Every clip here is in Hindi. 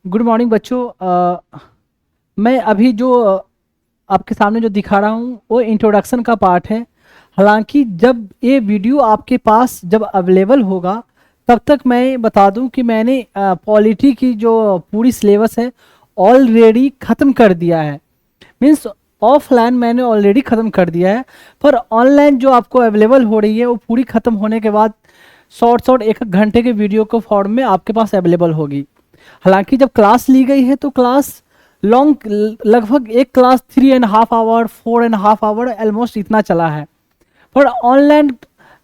गुड मॉर्निंग बच्चों। मैं अभी जो आपके सामने जो दिखा रहा हूँ वो इंट्रोडक्शन का पार्ट है। हालांकि जब ये वीडियो आपके पास जब अवेलेबल होगा तब तक मैं बता दूं कि मैंने पॉलिटी की जो पूरी सिलेबस है ऑलरेडी ख़त्म कर दिया है। मीन्स ऑफलाइन मैंने ऑलरेडी ख़त्म कर दिया है, पर ऑनलाइन जो आपको अवेलेबल हो रही है वो पूरी ख़त्म होने के बाद शॉर्ट शॉर्ट एक घंटे के वीडियो को फॉर्म में आपके पास अवेलेबल होगी। हालांकि जब क्लास ली गई है तो क्लास लॉन्ग, लगभग एक क्लास 3.5 आवर 4.5 आवर ऑलमोस्ट इतना चला है। पर ऑनलाइन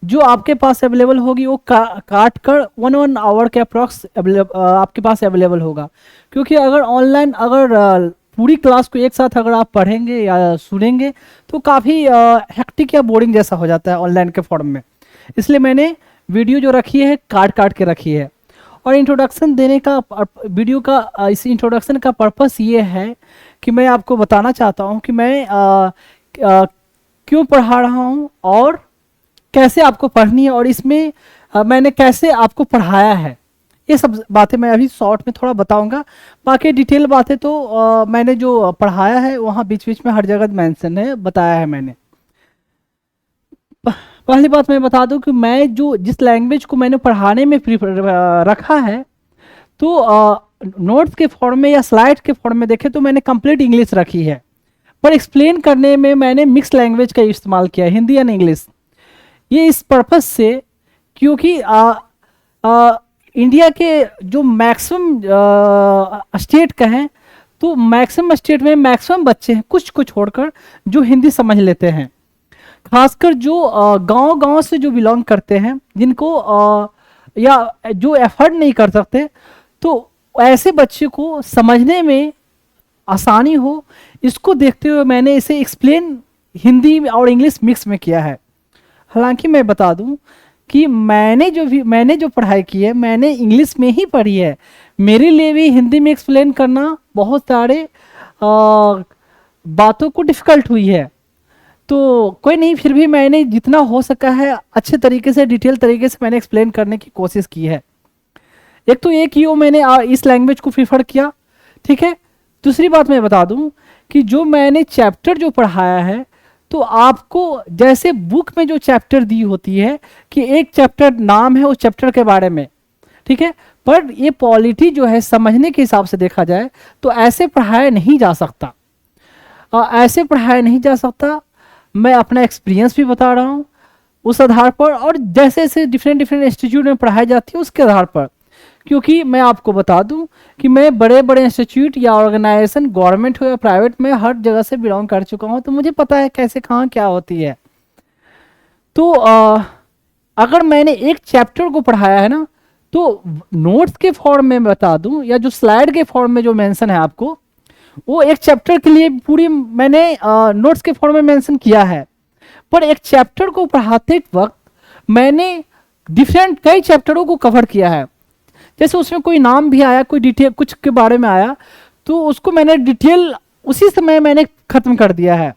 जो आपके पास अवेलेबल होगी वो काट कर 1 आवर के अप्रॉक्स आपके पास अवेलेबल होगा। क्योंकि अगर ऑनलाइन अगर पूरी क्लास को एक साथ अगर आप पढ़ेंगे या सुनेंगे तो काफ़ी हेक्टिक या बोरिंग जैसा हो जाता है ऑनलाइन के फॉर्म में। इसलिए मैंने वीडियो जो रखी है काट काट के रखी है। और इंट्रोडक्शन देने का वीडियो का इस इंट्रोडक्शन का पर्पस ये है कि मैं आपको बताना चाहता हूँ कि मैं क्यों पढ़ा रहा हूँ और कैसे आपको पढ़नी है और इसमें मैंने कैसे आपको पढ़ाया है। ये सब बातें मैं अभी शॉर्ट में थोड़ा बताऊंगा। बाकी डिटेल बातें तो मैंने जो पढ़ाया है वहाँ बीच बीच में हर जगह मेंशन है, बताया है मैंने। पहली बात मैं बता दूं कि मैं जो जिस लैंग्वेज को मैंने पढ़ाने में रखा है तो नोट्स के फॉर्म में या स्लाइड के फॉर्म में देखे तो मैंने कंप्लीट इंग्लिश रखी है, पर एक्सप्लेन करने में मैंने मिक्स लैंग्वेज का इस्तेमाल किया है, हिंदी एंड इंग्लिश। ये इस पर्पस से क्योंकि इंडिया के जो मैक्सिमम स्टेट कहें तो मैक्सिमम स्टेट में मैक्सिमम बच्चे हैं कुछ को छोड़कर जो हिंदी समझ लेते हैं। खासकर जो गांव-गांव से जो बिलोंग करते हैं, जिनको या जो एफर्ट नहीं कर सकते, तो ऐसे बच्चे को समझने में आसानी हो, इसको देखते हुए मैंने इसे एक्सप्लेन हिंदी और इंग्लिश मिक्स में किया है। हालांकि मैं बता दूं कि मैंने जो पढ़ाई की है मैंने इंग्लिश में ही पढ़ी है। मेरे लिए भी हिंदी में एक्सप्लेन करना बहुत सारे बातों को डिफ़िकल्ट हुई है। तो कोई नहीं, फिर भी मैंने जितना हो सका है अच्छे तरीके से डिटेल तरीके से मैंने एक्सप्लेन करने की कोशिश की है। एक तो ये कि वो मैंने इस लैंग्वेज को प्रीफर किया, ठीक है। दूसरी बात मैं बता दूं कि जो मैंने चैप्टर जो पढ़ाया है तो आपको जैसे बुक में जो चैप्टर दी होती है कि एक चैप्टर नाम है उस चैप्टर के बारे में, ठीक है, पर ये पॉलिटी जो है समझने के हिसाब से देखा जाए तो ऐसे पढ़ाया नहीं जा सकता। ऐसे पढ़ाया नहीं जा सकता। मैं अपना एक्सपीरियंस भी बता रहा हूँ उस आधार पर, और जैसे जैसे डिफरेंट डिफरेंट इंस्टीट्यूट में पढ़ाई जाती है उसके आधार पर। क्योंकि मैं आपको बता दूं कि मैं बड़े बड़े इंस्टीट्यूट या ऑर्गेनाइजेशन गवर्नमेंट हो या प्राइवेट में हर जगह से बिलोंग कर चुका हूँ, तो मुझे पता है कैसे कहाँ क्या होती है। तो अगर मैंने एक चैप्टर को पढ़ाया है ना तो नोट्स के फॉर्म में बता दूं या जो स्लाइड के फॉर्म में जो मेंशन है आपको, वो एक चैप्टर के लिए पूरी मैंने नोट्स के फॉर्म में मेंशन किया है। पर एक चैप्टर को पढ़ाते वक्त मैंने डिफरेंट कई चैप्टरों को कवर किया है। जैसे उसमें कोई नाम भी आया, कोई डिटेल कुछ के बारे में आया, तो उसको मैंने डिटेल उसी समय मैंने खत्म कर दिया है।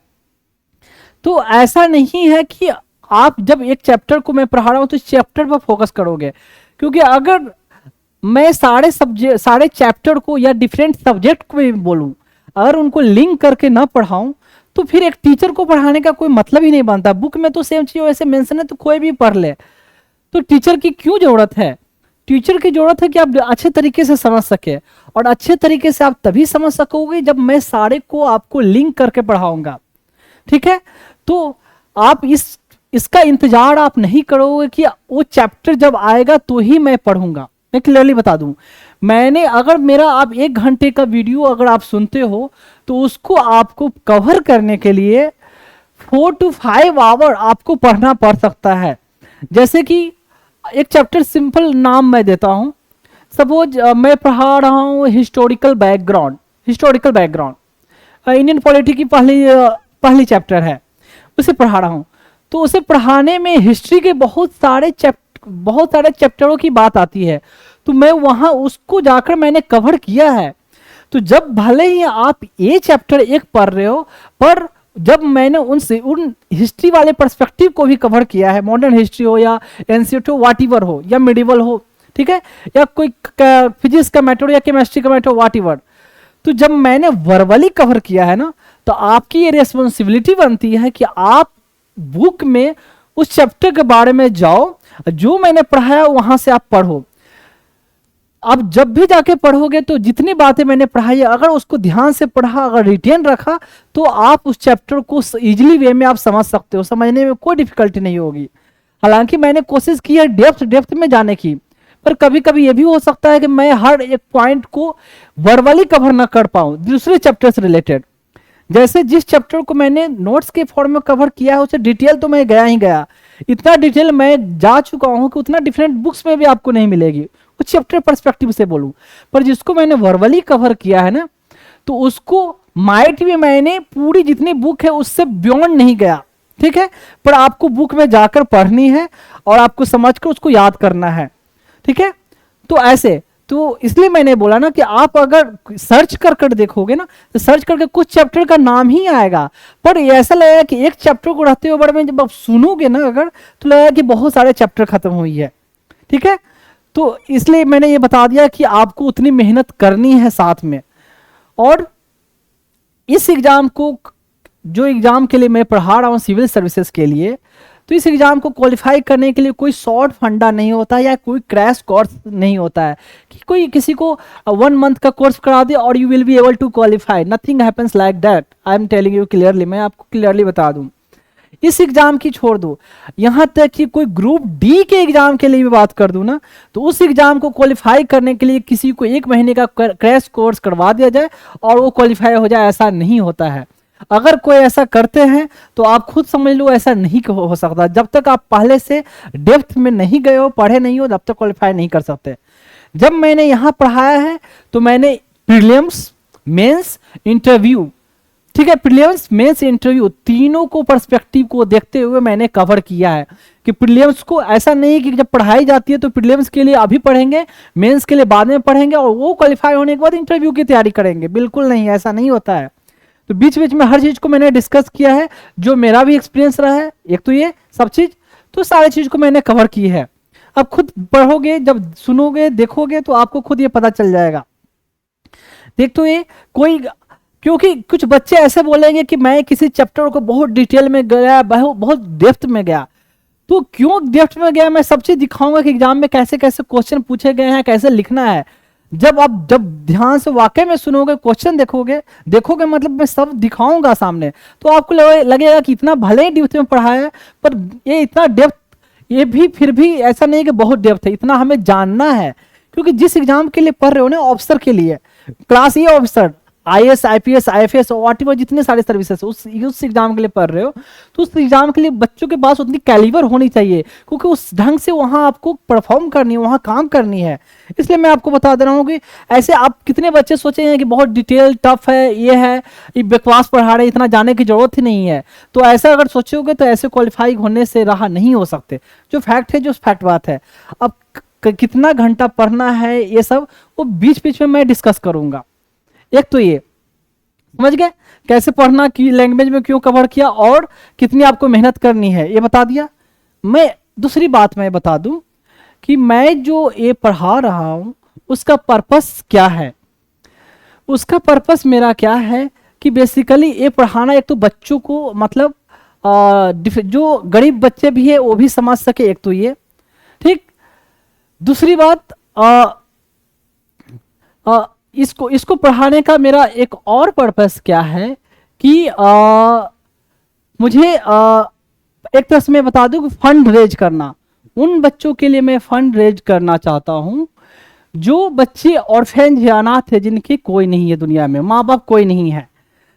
तो ऐसा नहीं है कि आप जब एक चैप्टर को मैं पढ़ा रहा हूं तो चैप्टर पर फोकस करोगे, क्योंकि अगर मैं सारे चैप्टर को या डिफरेंट सब्जेक्ट को भी बोलूं, अगर उनको लिंक करके ना पढ़ाऊं तो फिर एक टीचर को पढ़ाने का कोई मतलब ही नहीं बनता। बुक में तो सेम चीज वैसे मेंशन है तो कोई भी पढ़ ले, तो टीचर की क्यों जरूरत है? टीचर की जरूरत है कि आप अच्छे तरीके से समझ सके, और अच्छे तरीके से आप तभी समझ सकोगे जब मैं सारे को आपको लिंक करके पढ़ाऊंगा, ठीक है। तो आप इसका इंतजार आप नहीं करोगे कि वो चैप्टर जब आएगा तो ही मैं पढ़ूंगा। मैं क्लियरली बता दूं, मैंने अगर मेरा आप 1 घंटे का वीडियो अगर आप सुनते हो तो उसको आपको कवर करने के लिए 4 to 5 आवर आपको पढ़ना पड़ सकता है। जैसे कि एक चैप्टर सिंपल नाम मैं देता हूं, सपोज मैं पढ़ा रहा हूं हिस्टोरिकल बैकग्राउंड इंडियन पॉलिटी की पहली चैप्टर है, उसे पढ़ा रहा हूं। तो उसे पढ़ाने में हिस्ट्री के बहुत सारे चैप्टरों की बात आती है, तो मैं वहां उसको जाकर मैंने कवर किया है। तो जब भले ही आप ये चैप्टर एक पढ़ रहे हो, पर जब मैंने उन हिस्ट्री वाले पर्सपेक्टिव को भी कवर किया है, मॉडर्न हिस्ट्री हो या एंशिएंट हो, व्हाटएवर हो या मिडिवल हो, ठीक है, या कोई फिजिक्स का मैटर या केमिस्ट्री का मैटर, व्हाट एवर। तो जब मैंने वर्बली कवर किया है ना, तो आपकी ये रिस्पॉन्सिबिलिटी बनती है कि आप बुक में उस चैप्टर के बारे में जाओ, जो मैंने पढ़ाया वहां से आप पढ़ो। अब जब भी जाके पढ़ोगे तो जितनी बातें मैंने पढ़ाई है, अगर उसको ध्यान से पढ़ा, अगर रिटेन रखा, तो आप उस चैप्टर को इजीली वे में आप समझ सकते हो, समझने में कोई डिफिकल्टी नहीं होगी। हालांकि मैंने कोशिश की है डेप्थ में जाने की, पर कभी कभी ये भी हो सकता है कि मैं हर एक पॉइंट को वर्बली कवर ना कर पाऊं दूसरे चैप्टर से रिलेटेड। जैसे जिस चैप्टर को मैंने नोट्स के फॉर्म में कवर किया है, उसे डिटेल तो मैं गया ही गया, इतना डिटेल मैं जा चुका हूं कि उतना डिफरेंट बुक्स में भी आपको नहीं मिलेगी, उस चैप्टर पर्सपेक्टिव से बोलूं। पर जिसको मैंने वर्बली कवर किया है ना, तो उसको माइट भी मैंने पूरी जितनी बुक है उससे बियॉन्ड नहीं गया, ठीक है, पर आपको बुक में जाकर पढ़नी है और आपको समझकर उसको याद करना है, ठीक है। तो ऐसे, तो इसलिए मैंने बोला ना कि आप अगर सर्च कर देखोगे ना, तो सर्च करके कुछ चैप्टर का नाम ही आएगा, पर ऐसा लगेगा कि एक चैप्टर को रहते हुए में जब आप सुनोगे ना अगर, तो लगेगा कि बहुत सारे चैप्टर खत्म हुई है, ठीक है। तो इसलिए मैंने ये बता दिया कि आपको उतनी मेहनत करनी है साथ में। और इस एग्जाम को, जो एग्जाम के लिए मैं पढ़ा रहा हूं सिविल सर्विसेज के लिए, तो इस एग्जाम को क्वालिफाई करने के लिए कोई शॉर्ट फंडा नहीं होता या कोई क्रैश कोर्स नहीं होता है कि कोई किसी को 1 मंथ का कोर्स करा दे और you will be able to qualify. Nothing happens like that, I am telling you clearly, मैं आपको क्लियरली बता दूं। इस एग्जाम की छोड़ दो, यहां तक कि कोई ग्रुप डी के एग्जाम के लिए भी बात कर दूं ना, तो उस एग्जाम को क्वालिफाई करने के लिए किसी को 1 महीने का क्रैश कोर्स करवा दिया जाए और वो क्वालिफाई हो जाए, ऐसा नहीं होता है। अगर कोई ऐसा करते हैं तो आप खुद समझ लो ऐसा नहीं हो सकता। जब तक आप पहले से डेप्थ में नहीं गए हो, पढ़े नहीं हो, तब तक क्वालिफाई नहीं कर सकते। जब मैंने यहां पढ़ाया है तो मैंने प्रीलिम्स, मेंस, इंटरव्यू, ठीक है, प्रीलिम्स, मेंस, इंटरव्यू तीनों को पर्सपेक्टिव को देखते हुए मैंने कवर किया है कि प्रीलिम्स को ऐसा नहीं कि जब पढ़ाई जाती है तो प्रीलिम्स के लिए अभी पढ़ेंगे, मेंस के लिए बाद में पढ़ेंगे और वो क्वालिफाई होने के बाद इंटरव्यू की तैयारी करेंगे, बिल्कुल नहीं, ऐसा नहीं होता है। तो बीच बीच में हर चीज को मैंने डिस्कस किया है, जो मेरा भी एक्सपीरियंस रहा है, एक तो ये सब चीज, तो सारी चीज को मैंने कवर की है। अब खुद पढ़ोगे, जब सुनोगे, देखोगे, तो आपको खुद ये पता चल जाएगा। देख तो ये कोई, क्योंकि कुछ बच्चे ऐसे बोलेंगे कि मैं किसी चैप्टर को बहुत डिटेल में गया, बहुत डेप्थ में गया, तो क्यों डेप्थ में गया, मैं सब चीज दिखाऊंगा कि एग्जाम में कैसे कैसे क्वेश्चन पूछे गए हैं, कैसे लिखना है। जब ध्यान से वाकई में सुनोगे, क्वेश्चन देखोगे मतलब मैं सब दिखाऊंगा सामने, तो आपको लगेगा कि इतना भले ही डेप्थ में पढ़ा है, पर ये इतना डेप्थ, ये भी फिर भी ऐसा नहीं कि बहुत डेप्थ है, इतना हमें जानना है। क्योंकि जिस एग्जाम के लिए पढ़ रहे हो ना, ऑफिसर के लिए, क्लास ए ऑफिसर, IAS, IPS, IFS और व्हाटएवर जितने सारे सर्विसेज उस एग्जाम के लिए पढ़ रहे हो, तो उस एग्जाम के लिए बच्चों के पास उतनी कैलिबर होनी चाहिए, क्योंकि उस ढंग से वहां आपको परफॉर्म करनी है, वहां काम करनी है। इसलिए मैं आपको बता दे रहा हूँ कि ऐसे आप कितने बच्चे सोचेंगे कि बहुत डिटेल टफ है, ये है, ये बकवास पढ़ा रहे, इतना जाने की जरूरत ही नहीं है। तो ऐसा अगर सोचोगे तो ऐसे क्वालिफाई होने से रहा नहीं हो सकते। जो फैक्ट है, जो फैक्ट बात है। अब कितना घंटा पढ़ना है, ये सब वो बीच बीच में मैं डिस्कस करूंगा। एक तो ये समझ गए कैसे पढ़ना, की लैंग्वेज में क्यों कवर किया और कितनी आपको मेहनत करनी है, ये बता दिया। मैं दूसरी बात मैं बता दूं कि मैं जो ये पढ़ा रहा हूं उसका पर्पस क्या है। उसका पर्पस मेरा क्या है कि बेसिकली ये पढ़ाना, एक तो बच्चों को मतलब जो गरीब बच्चे भी है वो भी समझ सके, एक तो ये, ठीक। दूसरी बात, इसको पढ़ाने का मेरा एक और पर्पस क्या है कि मुझे एक तरह से मैं बता दूं कि फंड रेज करना, उन बच्चों के लिए मैं फंड रेज करना चाहता हूं जो बच्चे ऑर्फेन या अनाथ है, जिनके कोई नहीं है दुनिया में, माँ बाप कोई नहीं है,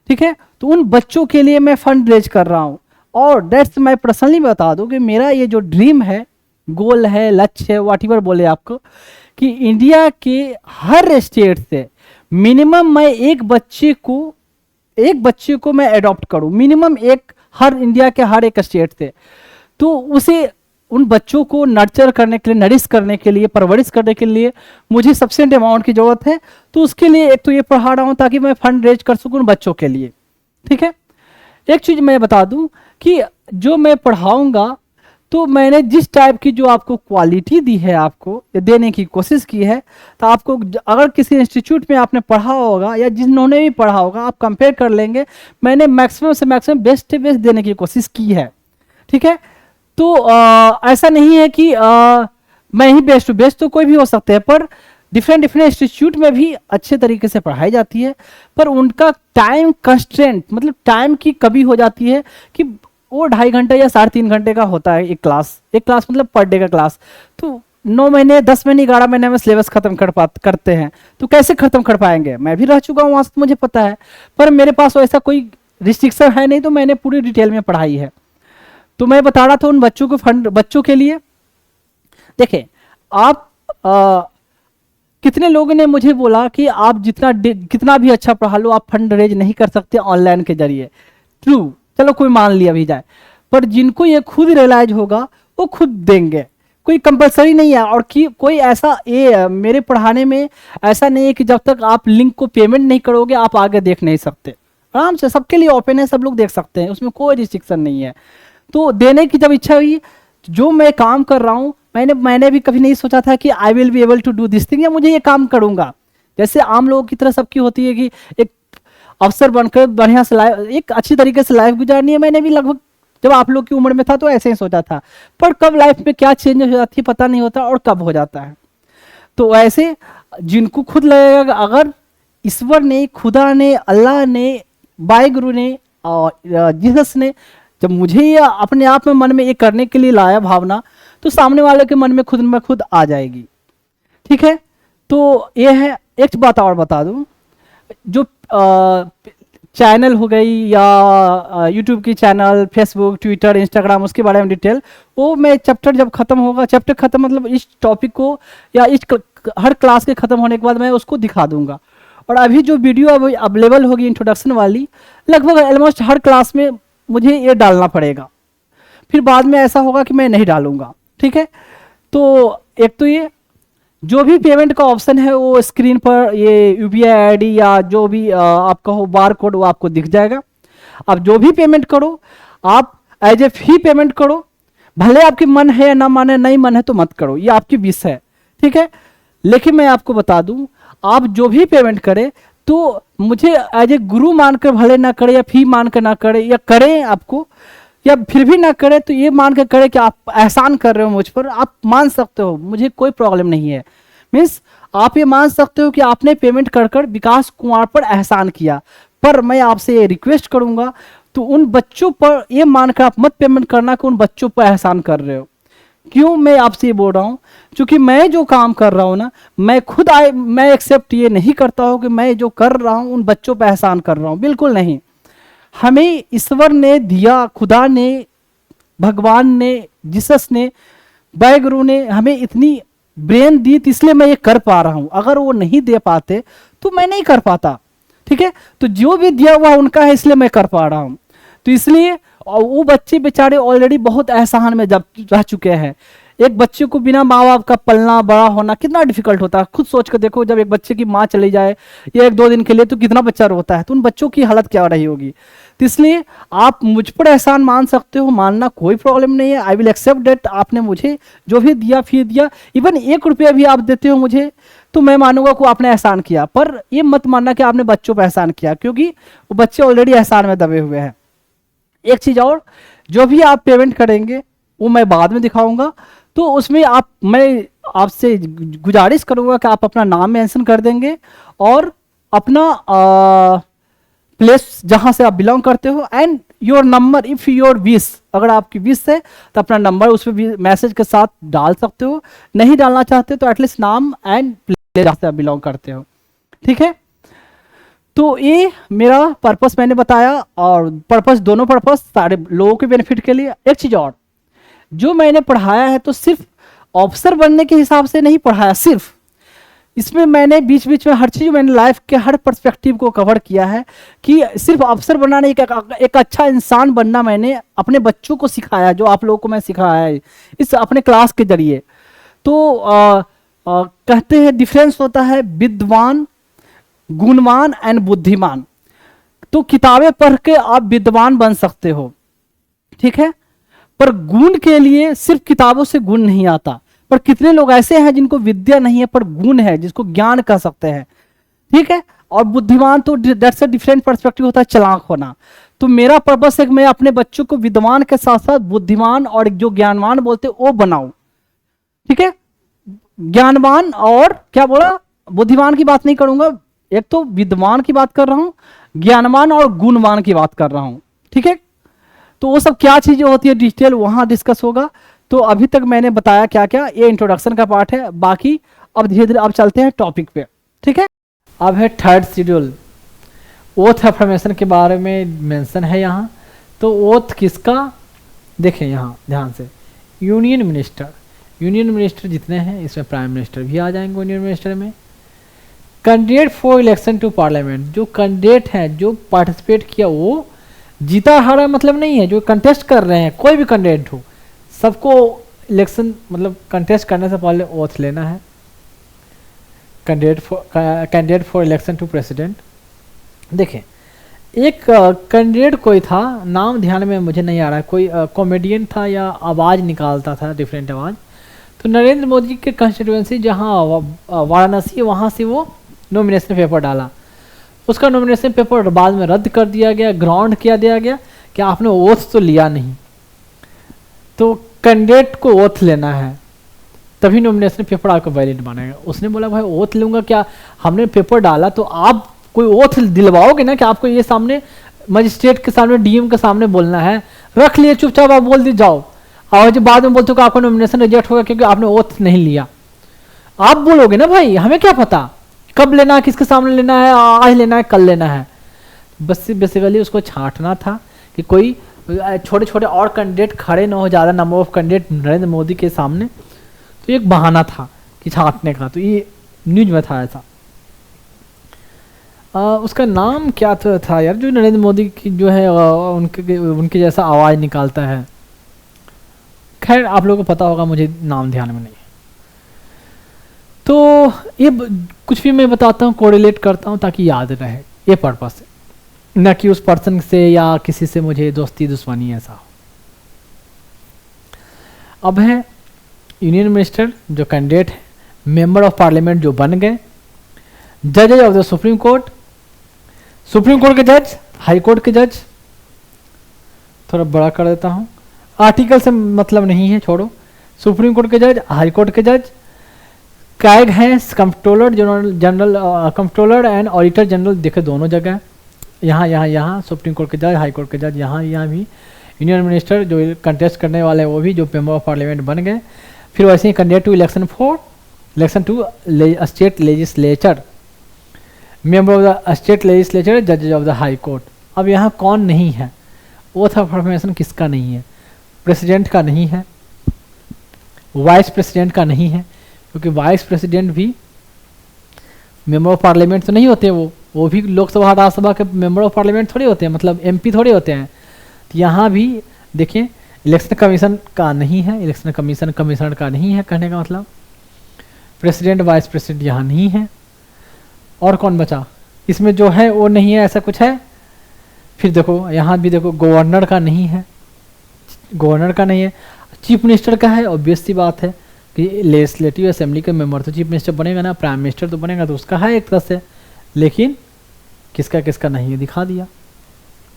ठीक है। तो उन बच्चों के लिए मैं फंड रेज कर रहा हूं। और दैट्स मैं पर्सनली बता दूं कि मेरा ये जो ड्रीम है, गोल है, लक्ष्य है, व्हाटएवर बोले आपको, कि इंडिया के हर स्टेट से मिनिमम मैं एक बच्चे को मैं अडॉप्ट करूं, मिनिमम एक, हर इंडिया के हर एक स्टेट से। तो उसे, उन बच्चों को नर्चर करने के लिए, नरिश करने के लिए, परवरिश करने के लिए मुझे सफिशिएंट अमाउंट की जरूरत है। तो उसके लिए एक तो ये पढ़ा रहा हूं ताकि मैं फंड रेज कर सकूं उन बच्चों के लिए, ठीक है। एक चीज मैं बता दूं कि जो मैं पढ़ाऊंगा तो मैंने जिस टाइप की जो आपको क्वालिटी दी है, आपको देने की कोशिश की है, तो आपको अगर किसी इंस्टीट्यूट में आपने पढ़ा होगा या जिन्होंने भी पढ़ा होगा, आप कंपेयर कर लेंगे, मैंने मैक्सिमम से मैक्सिमम बेस्ट से बेस्ट देने की कोशिश की है। ठीक है, तो ऐसा नहीं है कि मैं ही बेस्ट हूँ, बेस्ट तो कोई भी हो सकते हैं, पर डिफरेंट डिफरेंट इंस्टीट्यूट में भी अच्छे तरीके से पढ़ाई जाती है, पर उनका टाइम कंस्ट्रेंट, मतलब टाइम की कमी हो जाती है कि वो 2.5 घंटे या 3.5 घंटे का होता है एक क्लास, एक क्लास मतलब पर डे का क्लास। तो 9 महीने 10 महीने 11 महीने में सिलेबस खत्म करते हैं, तो कैसे खत्म कर पाएंगे? मैं भी रह चुका हूँ वहां से, तो मुझे पता है, पर मेरे पास ऐसा कोई रिस्ट्रिक्शन है नहीं, तो मैंने पूरी डिटेल में पढ़ाई है। तो मैं बता रहा था उन बच्चों को, फंड बच्चों के लिए। देखें, आप कितने लोगों ने मुझे बोला कि आप कितना भी अच्छा पढ़ा लो, आप फंड रेज नहीं कर सकते ऑनलाइन के जरिए। ट्रू, चलो कोई मान लिया भी जाए, पर जिनको ये खुद रियलाइज होगा वो खुद देंगे, कोई कंपलसरी नहीं है। और कि कोई ऐसा मेरे पढ़ाने में ऐसा नहीं है कि जब तक आप लिंक को पेमेंट नहीं करोगे आप आगे देख नहीं सकते। आराम से सबके लिए ओपन है, सब लोग देख सकते हैं, उसमें कोई रिस्ट्रिक्शन नहीं है। तो देने की जब इच्छा हुई, जो मैं काम कर रहा हूँ, मैंने भी कभी नहीं सोचा था कि I will be able to do this thing, या मुझे ये काम करूंगा। जैसे आम लोगों की तरह सबकी होती है कि एक अफसर बनकर बढ़िया से लाइफ, एक अच्छी तरीके से लाइफ गुजारनी है। मैंने भी लगभग जब आप लोग की उम्र में था तो ऐसे ही सोचा था, पर कब लाइफ में क्या चेंज हो जाती है पता नहीं होता, और कब हो जाता है। तो ऐसे जिनको खुद लगेगा अगर ईश्वर ने, खुदा ने, अल्लाह ने, वाहिगुरु ने और जीसस ने जब मुझे ये अपने आप में मन में ये करने के लिए लाया भावना, तो सामने वाले के मन में खुद आ जाएगी। ठीक है, तो ये है। एक बात और बता दूं, जो चैनल हो गई या यूट्यूब की चैनल, फेसबुक, ट्विटर, इंस्टाग्राम, उसके बारे में डिटेल, वो मैं चैप्टर जब खत्म होगा, चैप्टर खत्म मतलब इस टॉपिक को या हर क्लास के खत्म होने के बाद मैं उसको दिखा दूंगा। और अभी जो वीडियो अभी अवेलेबल होगी इंट्रोडक्शन वाली, लगभग ऑलमोस्ट हर क्लास में मुझे ये डालना पड़ेगा, फिर बाद में ऐसा होगा कि मैं नहीं डालूंगा। ठीक है, तो एक तो ये जो भी पेमेंट का ऑप्शन है वो स्क्रीन पर ये यूपीआई आईडी या जो भी आपका हो बार कोड वो आपको दिख जाएगा। आप जो भी पेमेंट करो, आप एज ए फी पेमेंट करो, भले आपकी मन है या ना माने, नहीं मन है तो मत करो, ये आपकी विश है। ठीक है, लेकिन मैं आपको बता दूं, आप जो भी पेमेंट करें तो मुझे एज ए गुरु मानकर भले ना करे, या फी मानकर ना करे, या करें आपको या फिर भी ना करे, तो ये मान के करे कि आप एहसान कर रहे हो मुझ पर, आप मान सकते हो, मुझे कोई प्रॉब्लम नहीं है। मीन्स आप ये मान सकते हो कि आपने पेमेंट कर कर विकास कुमार पर एहसान किया, पर मैं आपसे ये रिक्वेस्ट करूंगा तो उन बच्चों पर ये मानकर आप मत पेमेंट करना कि उन बच्चों पर एहसान कर रहे हो। क्यों मैं आपसे ये बोल रहा हूँ? क्योंकि मैं जो काम कर रहा हूँ ना, मैं एक्सेप्ट ये नहीं करता हूँ कि मैं जो कर रहा हूँ उन बच्चों पर एहसान कर रहा हूँ, बिल्कुल नहीं। हमें ईश्वर ने दिया, खुदा ने, भगवान ने, जीसस ने, वाहिगुरु ने हमें इतनी ब्रेन दी, तो इसलिए मैं ये कर पा रहा हूं। अगर वो नहीं दे पाते तो मैं नहीं कर पाता। ठीक है, तो जो भी दिया हुआ उनका है, इसलिए मैं कर पा रहा हूं। तो इसलिए वो बच्चे बेचारे ऑलरेडी बहुत एहसान में जब रह चुके हैं। एक बच्चे को बिना माँ बाप का पलना बड़ा होना कितना डिफिकल्ट होता है, खुद सोच कर देखो। जब एक बच्चे की माँ चली जाए या 1-2 दिन के लिए, तो कितना बच्चा रोता है, तो उन बच्चों की हालत क्या रही होगी। तो इसलिए आप मुझ पर एहसान मान सकते हो, मानना कोई प्रॉब्लम नहीं है। आई विल एक्सेप्ट डेट, आपने मुझे जो भी दिया, फी दिया, इवन 1 रुपया भी आप देते हो मुझे, तो मैं मानूंगा कि आपने एहसान किया। पर ये मत मानना कि आपने बच्चों पर एहसान किया, क्योंकि वो बच्चे ऑलरेडी एहसान में दबे हुए हैं। एक चीज और, जो भी आप पेमेंट करेंगे वो मैं बाद में दिखाऊंगा, तो उसमें मैं आपसे गुजारिश करूंगा कि आप अपना नाम मेंशन कर देंगे और अपना प्लेस जहां से आप बिलोंग करते हो, and your number if your wish, अगर आपकी विश है तो अपना नंबर उसमें मैसेज के साथ डाल सकते हो। नहीं डालना चाहते तो एटलीस्ट नाम एंड प्लेस जहां से आप बिलोंग करते हो। ठीक है, तो ये मेरा पर्पस मैंने बताया, और पर्पस दोनों पर्पस सारे लोगों के बेनिफिट के लिए। एक चीज और, जो मैंने पढ़ाया है तो सिर्फ ऑफिसर बनने के हिसाब से नहीं पढ़ाया, सिर्फ इसमें मैंने बीच बीच में हर चीज, मैंने लाइफ के हर पर्सपेक्टिव को कवर किया है कि सिर्फ अफसर बनना नहीं, एक अच्छा इंसान बनना मैंने अपने बच्चों को सिखाया, जो आप लोगों को मैं सिखाया है इस अपने क्लास के जरिए। तो कहते हैं डिफरेंस होता है विद्वान, गुणवान एंड बुद्धिमान। तो किताबें पढ़ के आप विद्वान बन सकते हो, ठीक है, पर गुण के लिए सिर्फ किताबों से गुण नहीं आता, पर कितने लोग ऐसे हैं जिनको विद्या नहीं है पर गुण है, जिसको ज्ञान कह सकते हैं, ठीक है। और बुद्धिमान तो दैट्स अ डिफरेंट पर्सपेक्टिव होता है, चालाक होना। तो मेरा पर्पस है कि मैं अपने बच्चों को विद्वान के साथ साथ बुद्धिमान और जो ज्ञानवान बोलते वो बनाऊं, ठीक है। ज्ञानवान और क्या बोला, बुद्धिमान की बात नहीं करूंगा, एक तो विद्वान की बात कर रहा हूं, ज्ञानवान और गुणवान की बात कर रहा हूं, ठीक है। तो वो सब क्या चीजें होती है डिटेल वहां डिस्कस होगा। तो अभी तक मैंने बताया क्या क्या, ये इंट्रोडक्शन का पार्ट है, बाकी अब धीरे धीरे अब चलते हैं टॉपिक पे, ठीक है। अब है थर्ड शेड्यूल, ओथ अफर्मेशन के बारे में मेंशन है यहाँ। तो ओथ किसका, देखें यहाँ ध्यान से, यूनियन मिनिस्टर, यूनियन मिनिस्टर जितने हैं इसमें प्राइम मिनिस्टर भी आ जाएंगे यूनियन मिनिस्टर में। Candidate for election to parliament, जो कैंडिडेट हैं जो पार्टिसिपेट किया वो जीता हारा मतलब नहीं है, जो कंटेस्ट कर रहे हैं कोई भी कैंडिडेट हो, सबको इलेक्शन मतलब कंटेस्ट करने से पहले ओथ लेना है। Candidate for election to president, देखें एक कैंडिडेट कोई था, नाम ध्यान में मुझे नहीं आ रहा है, कोई कॉमेडियन था या आवाज़ निकालता था डिफरेंट आवाज़। तो नरेंद्र मोदी के कंस्टिट्यूएंसी जहाँ वाराणसी, वहाँ से वो नॉमिनेशन पेपर डाला, उसका नॉमिनेशन पेपर बाद में रद्द कर दिया गया, ग्राउंड किया दिया गया कि आपने ओथ तो लिया नहीं। तो कैंडिडेट को ओथ लेना है तभी नॉमिनेशन पेपर आपको वैलिड मानेगा। उसने बोला भाई ओथ लूंगा क्या, हमने पेपर डाला तो आप कोई ओथ दिलवाओगे ना कि आपको ये सामने मजिस्ट्रेट के सामने, डीएम के सामने बोलना है, रख लिए चुपचाप आप बोल दी जाओ, और जब बाद में बोलते हो कि आपका नॉमिनेशन रिजेक्ट होगा क्योंकि आपने ओथ नहीं लिया, आप बोलोगे ना भाई हमें क्या पता कब लेना है, किसके सामने लेना है, आज लेना है कल लेना है। बस बेसिकली उसको छांटना था कि कोई छोटे छोटे और कैंडिडेट खड़े ना हो, ज़्यादा number of candidate Narendra Modi के सामने, तो एक बहाना था कि छांटने का। तो ये न्यूज में था ऐसा। उसका नाम क्या तो था यार, जो नरेंद्र मोदी की जो है उनके जैसा आवाज़ निकालता है, खैर आप लोगों को पता होगा, मुझे नाम ध्यान में नहीं है। तो ये कुछ भी मैं बताता हूँ कोरिलेट करता हूँ ताकि याद रहे, ये पर्पस है, न कि उस पर्सन से या किसी से मुझे दोस्ती दुश्मनी ऐसा हो। अब है यूनियन मिनिस्टर जो कैंडिडेट है, मेंबर ऑफ पार्लियामेंट जो बन गए, जजेज of the supreme court, supreme court के जज, हाई कोर्ट के जज, थोड़ा बड़ा कर देता हूँ, आर्टिकल से मतलब नहीं है छोड़ो, सुप्रीम कोर्ट के जज, हाई कोर्ट के जज, कैग हैं, controller general, controller and auditor general, देखे दोनों जगह, यहाँ सुप्रीम कोर्ट के जज, हाई कोर्ट के जज, यहाँ भी यूनियन मिनिस्टर जो कंटेस्ट करने वाले हैं वो भी जो मेंबर ऑफ पार्लियामेंट बन गए। फिर वैसे ही candidate to election to state legislature, member of the state legislature, जजेज ऑफ द हाई कोर्ट। अब यहाँ कौन नहीं है, ओथ ऑफ अफर्मेशन किसका नहीं है, प्रेसिडेंट का नहीं है, वाइस प्रेसिडेंट का नहीं है, क्योंकि वाइस प्रेसिडेंट भी मेंबर ऑफ पार्लियामेंट तो नहीं होते, वो भी लोकसभा राज्यसभा के मेंबर ऑफ पार्लियामेंट थोड़ी होते हैं, मतलब एमपी थोड़ी होते हैं। तो यहाँ भी देखिए इलेक्शन कमीशन का नहीं है, इलेक्शन कमीशन कमिश्नर का नहीं है, कहने का मतलब प्रेसिडेंट वाइस प्रेसिडेंट यहाँ नहीं है। और कौन बचा इसमें जो है वो नहीं है, ऐसा कुछ है। फिर देखो यहाँ भी देखो गवर्नर का नहीं है, गवर्नर का नहीं है, चीफ मिनिस्टर का है, ऑब्वियस सी बात है कि लेजिस्लेटिव असेंबली के मेंबर तो चीफ मिनिस्टर बनेगा ना, प्राइम मिनिस्टर तो बनेगा, तो उसका है एक तरह से, लेकिन किसका किसका नहीं है दिखा दिया।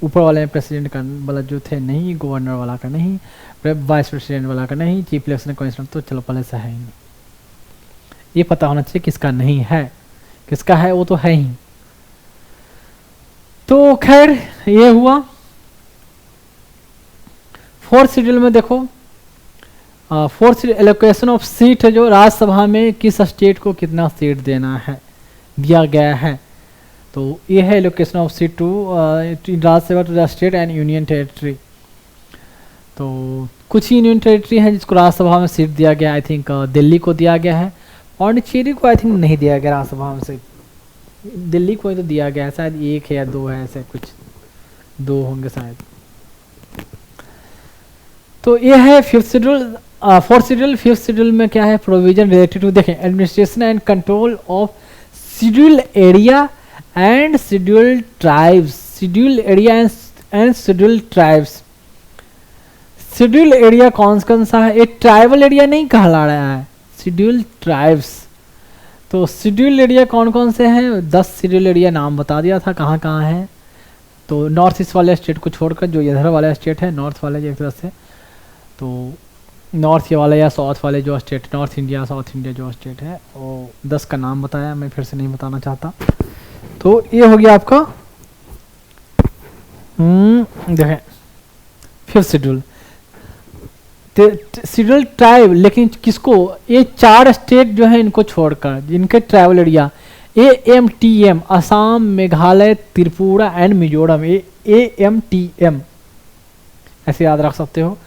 ऊपर वाले प्रेसिडेंट का वाला जो थे नहीं, गवर्नर वाला का नहीं, वाइस प्रेसिडेंट वाला का नहीं, चीफ इलेक्शन कमिश्नर तो चलो पहले से है ही नहीं। ये पता होना चाहिए किसका नहीं है, किसका है वो तो है ही। तो खैर ये हुआ। फोर्थ शेड्यूल में देखो, फोर्थ एलोकेशन ऑफ सीट है, जो राज्यसभा में किस स्टेट को कितना सीट देना है दिया गया है। तो ये है allocation of seat to Rajya Sabha to the state and union territory. तो कुछ ही यूनियन टेरिटरी है जिसको राज्यसभा में सीट दिया गया, आई थिंक दिल्ली को दिया गया है, पौंडीचेरी को आई थिंक नहीं दिया गया राज्यसभा में से, दिल्ली को ही तो दिया गया है, शायद एक है या दो है, ऐसे कुछ दो होंगे शायद। तो ये है fifth schedule. Fourth schedule, fifth schedule में क्या है, प्रोविजन रिलेटेड टू, देखें administration and control of schedule area and schedule tribes, schedule area and schedule tribes. Schedule area कौन कौन सा है? एक ट्राइबल एरिया नहीं कहला रहा है, शेड्यूल ट्राइब्स। तो शेड्यूल एरिया कौन कौन से हैं? 10 शेड्यूल एरिया नाम बता दिया था कहाँ कहाँ है। तो नॉर्थ ईस्ट वाले स्टेट को छोड़कर जो इधर वाला स्टेट है, नॉर्थ वाले एक तरह से, तो नॉर्थ वाले या साउथ वाले जो state, north India south India जो स्टेट है, वो 10 का नाम बताया, मैं फिर से नहीं बताना चाहता। तो ये हो गया आपका देखें फिफ्थ शेड्यूल, शेड्यूल ट्राइब। लेकिन किसको? ये 4 स्टेट जो है इनको छोड़कर, जिनके tribal area AMTM, Assam, Meghalaya, Tripura and Mizoram, AMTM ऐसे याद रख सकते हो।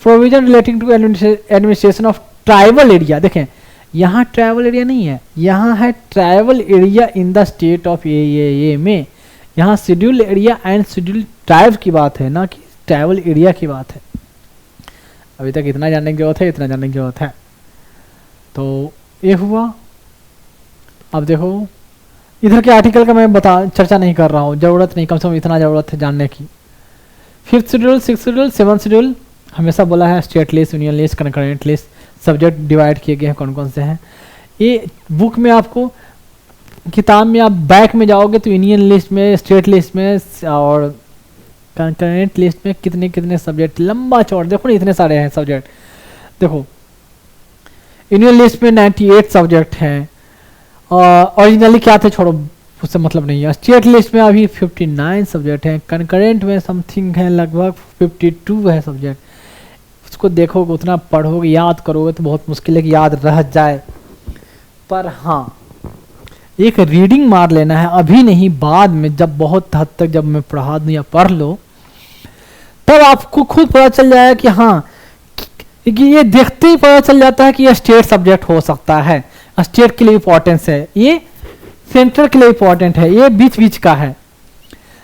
Provision relating to administration of tribal area, देखें यहाँ ट्राइबल एरिया नहीं है, यहाँ है tribal area in the state of AAA में। यहाँ schedule area and schedule tribe की बात है, ना कि ट्राइबल एरिया की बात है। अभी तक इतना जानने की जरूरत है, इतना जानने की जरूरत है। तो ये हुआ। अब देखो इधर के आर्टिकल का मैं चर्चा नहीं कर रहा हूँ, जरूरत नहीं, कम से कम इतना जरूरत है जानने की। Fifth schedule, six schedule, seven schedule हमेशा बोला है, state list, union list, concurrent list, subject divide किए गए हैं कौन कौन से हैं। ये बुक में आपको, किताब में आप बैक में जाओगे तो यूनियन लिस्ट में, स्टेट लिस्ट में और कंकरेंट लिस्ट में कितने कितने सब्जेक्ट, लंबा चौड़ा देखो ना, इतने सारे हैं सब्जेक्ट। देखो यूनियन लिस्ट में 98 सब्जेक्ट हैं, ओरिजिनली क्या थे छोड़ो, उससे मतलब नहीं है। स्टेट लिस्ट में अभी 59 सब्जेक्ट हैं, कंकरेंट में समथिंग है लगभग 52 है सब्जेक्ट। उसको देखोगे, उतना पढ़ोगे, याद करोगे तो बहुत मुश्किल है कि याद रह जाए। पर हाँ, एक रीडिंग मार लेना है, अभी नहीं बाद में, जब बहुत हद तक जब मैं पढ़ा दूँ या पढ़ लो, तब आपको खुद पता चल जाएगा कि हाँ, कि ये देखते ही पता चल जाता है कि ये स्टेट सब्जेक्ट हो सकता है, स्टेट के लिए इंपॉर्टेंस है, ये सेंटर के लिए इंपॉर्टेंट है, ये बीच बीच का है।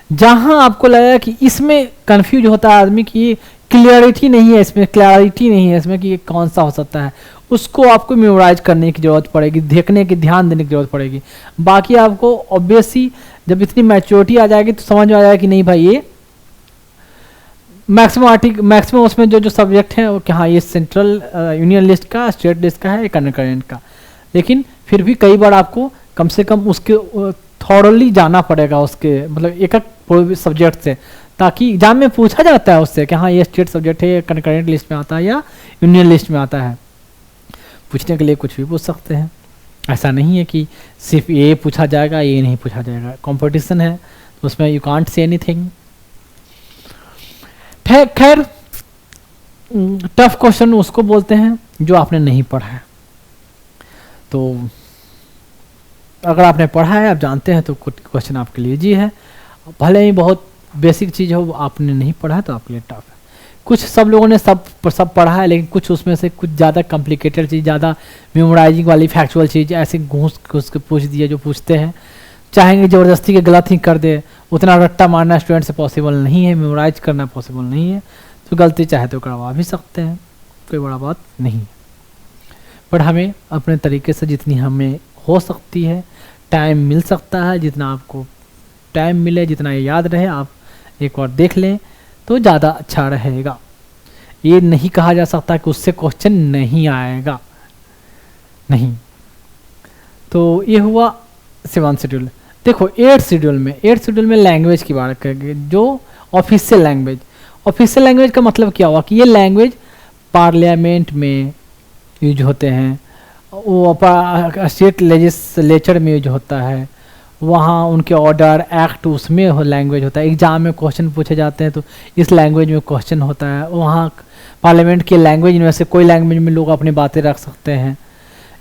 जहां आपको लगेगा कि इसमें कंफ्यूज होता है आदमी कि क्लियरिटी नहीं है इसमें, क्लैरिटी नहीं है इसमें कि ये कौन सा हो सकता है, उसको आपको मेमोराइज करने की जरूरत पड़ेगी, देखने की, ध्यान देने की जरूरत पड़ेगी। बाकी आपको ऑब्वियसली जब इतनी मैच्योरिटी आ जाएगी तो समझ में आ जाएगा कि नहीं भाई, ये मैक्सिमम उसमें जो जो सब्जेक्ट हैं वो कि हाँ ये सेंट्रल यूनियन लिस्ट का, स्टेट लिस्ट का है, कंकरेंट का। लेकिन फिर भी कई बार आपको कम से कम उसके थॉरली जाना पड़ेगा, उसके मतलब एक एक सब्जेक्ट से, ताकि एग्जाम में पूछा जाता है उससे कि हाँ ये स्टेट सब्जेक्ट है, कंकरेंट लिस्ट में आता है या यूनियन लिस्ट में आता है। पूछने के लिए कुछ भी पूछ सकते हैं, ऐसा नहीं है कि सिर्फ ये पूछा जाएगा, ये नहीं पूछा जाएगा। कंपटीशन है तो उसमें यू कांट से एनीथिंग। खैर टफ क्वेश्चन उसको बोलते हैं जो आपने नहीं पढ़ा है। तो अगर आपने पढ़ा है, आप जानते हैं, तो कुछ क्वेश्चन आपके लिए जी है, भले ही बहुत बेसिक चीज़ हो, आपने नहीं पढ़ा है तो आपके लिए टफ है। कुछ सब लोगों ने सब पढ़ा है, लेकिन कुछ उसमें से कुछ ज़्यादा कॉम्प्लिकेटेड चीज़, ज़्यादा मेमोराइजिंग वाली फैक्चुअल चीज़ ऐसे घूस घूस के पूछ दिए, जो पूछते हैं चाहेंगे ज़बरदस्ती के गलत ही कर दे। उतना रट्टा मारना स्टूडेंट से पॉसिबल नहीं है, मेमोराइज करना पॉसिबल नहीं है, तो गलती चाहे तो करवा भी सकते हैं, कोई बड़ा बात नहीं है। पर हमें अपने तरीके से जितनी हमें हो सकती है, टाइम मिल सकता है, जितना आपको टाइम मिले, जितना ये याद रहे, आप एक बार देख लें तो ज़्यादा अच्छा रहेगा। ये नहीं कहा जा सकता कि उससे क्वेश्चन नहीं आएगा, नहीं। तो ये हुआ 7 शेड्यूल। देखो 8 शेड्यूल में लैंग्वेज की बात करेंगे, जो ऑफिशियल लैंग्वेज। ऑफिशियल लैंग्वेज का मतलब क्या हुआ कि ये लैंग्वेज पार्लियामेंट में यूज होते हैं, वो स्टेट लेजिस्लेचर में यूज होता है, वहाँ उनके ऑर्डर एक्ट उसमें लैंग्वेज होता है। एग्जाम में क्वेश्चन पूछे जाते हैं तो इस लैंग्वेज में क्वेश्चन होता है। वहाँ पार्लियामेंट के लैंग्वेज में से कोई लैंग्वेज में लोग अपनी बातें रख सकते हैं।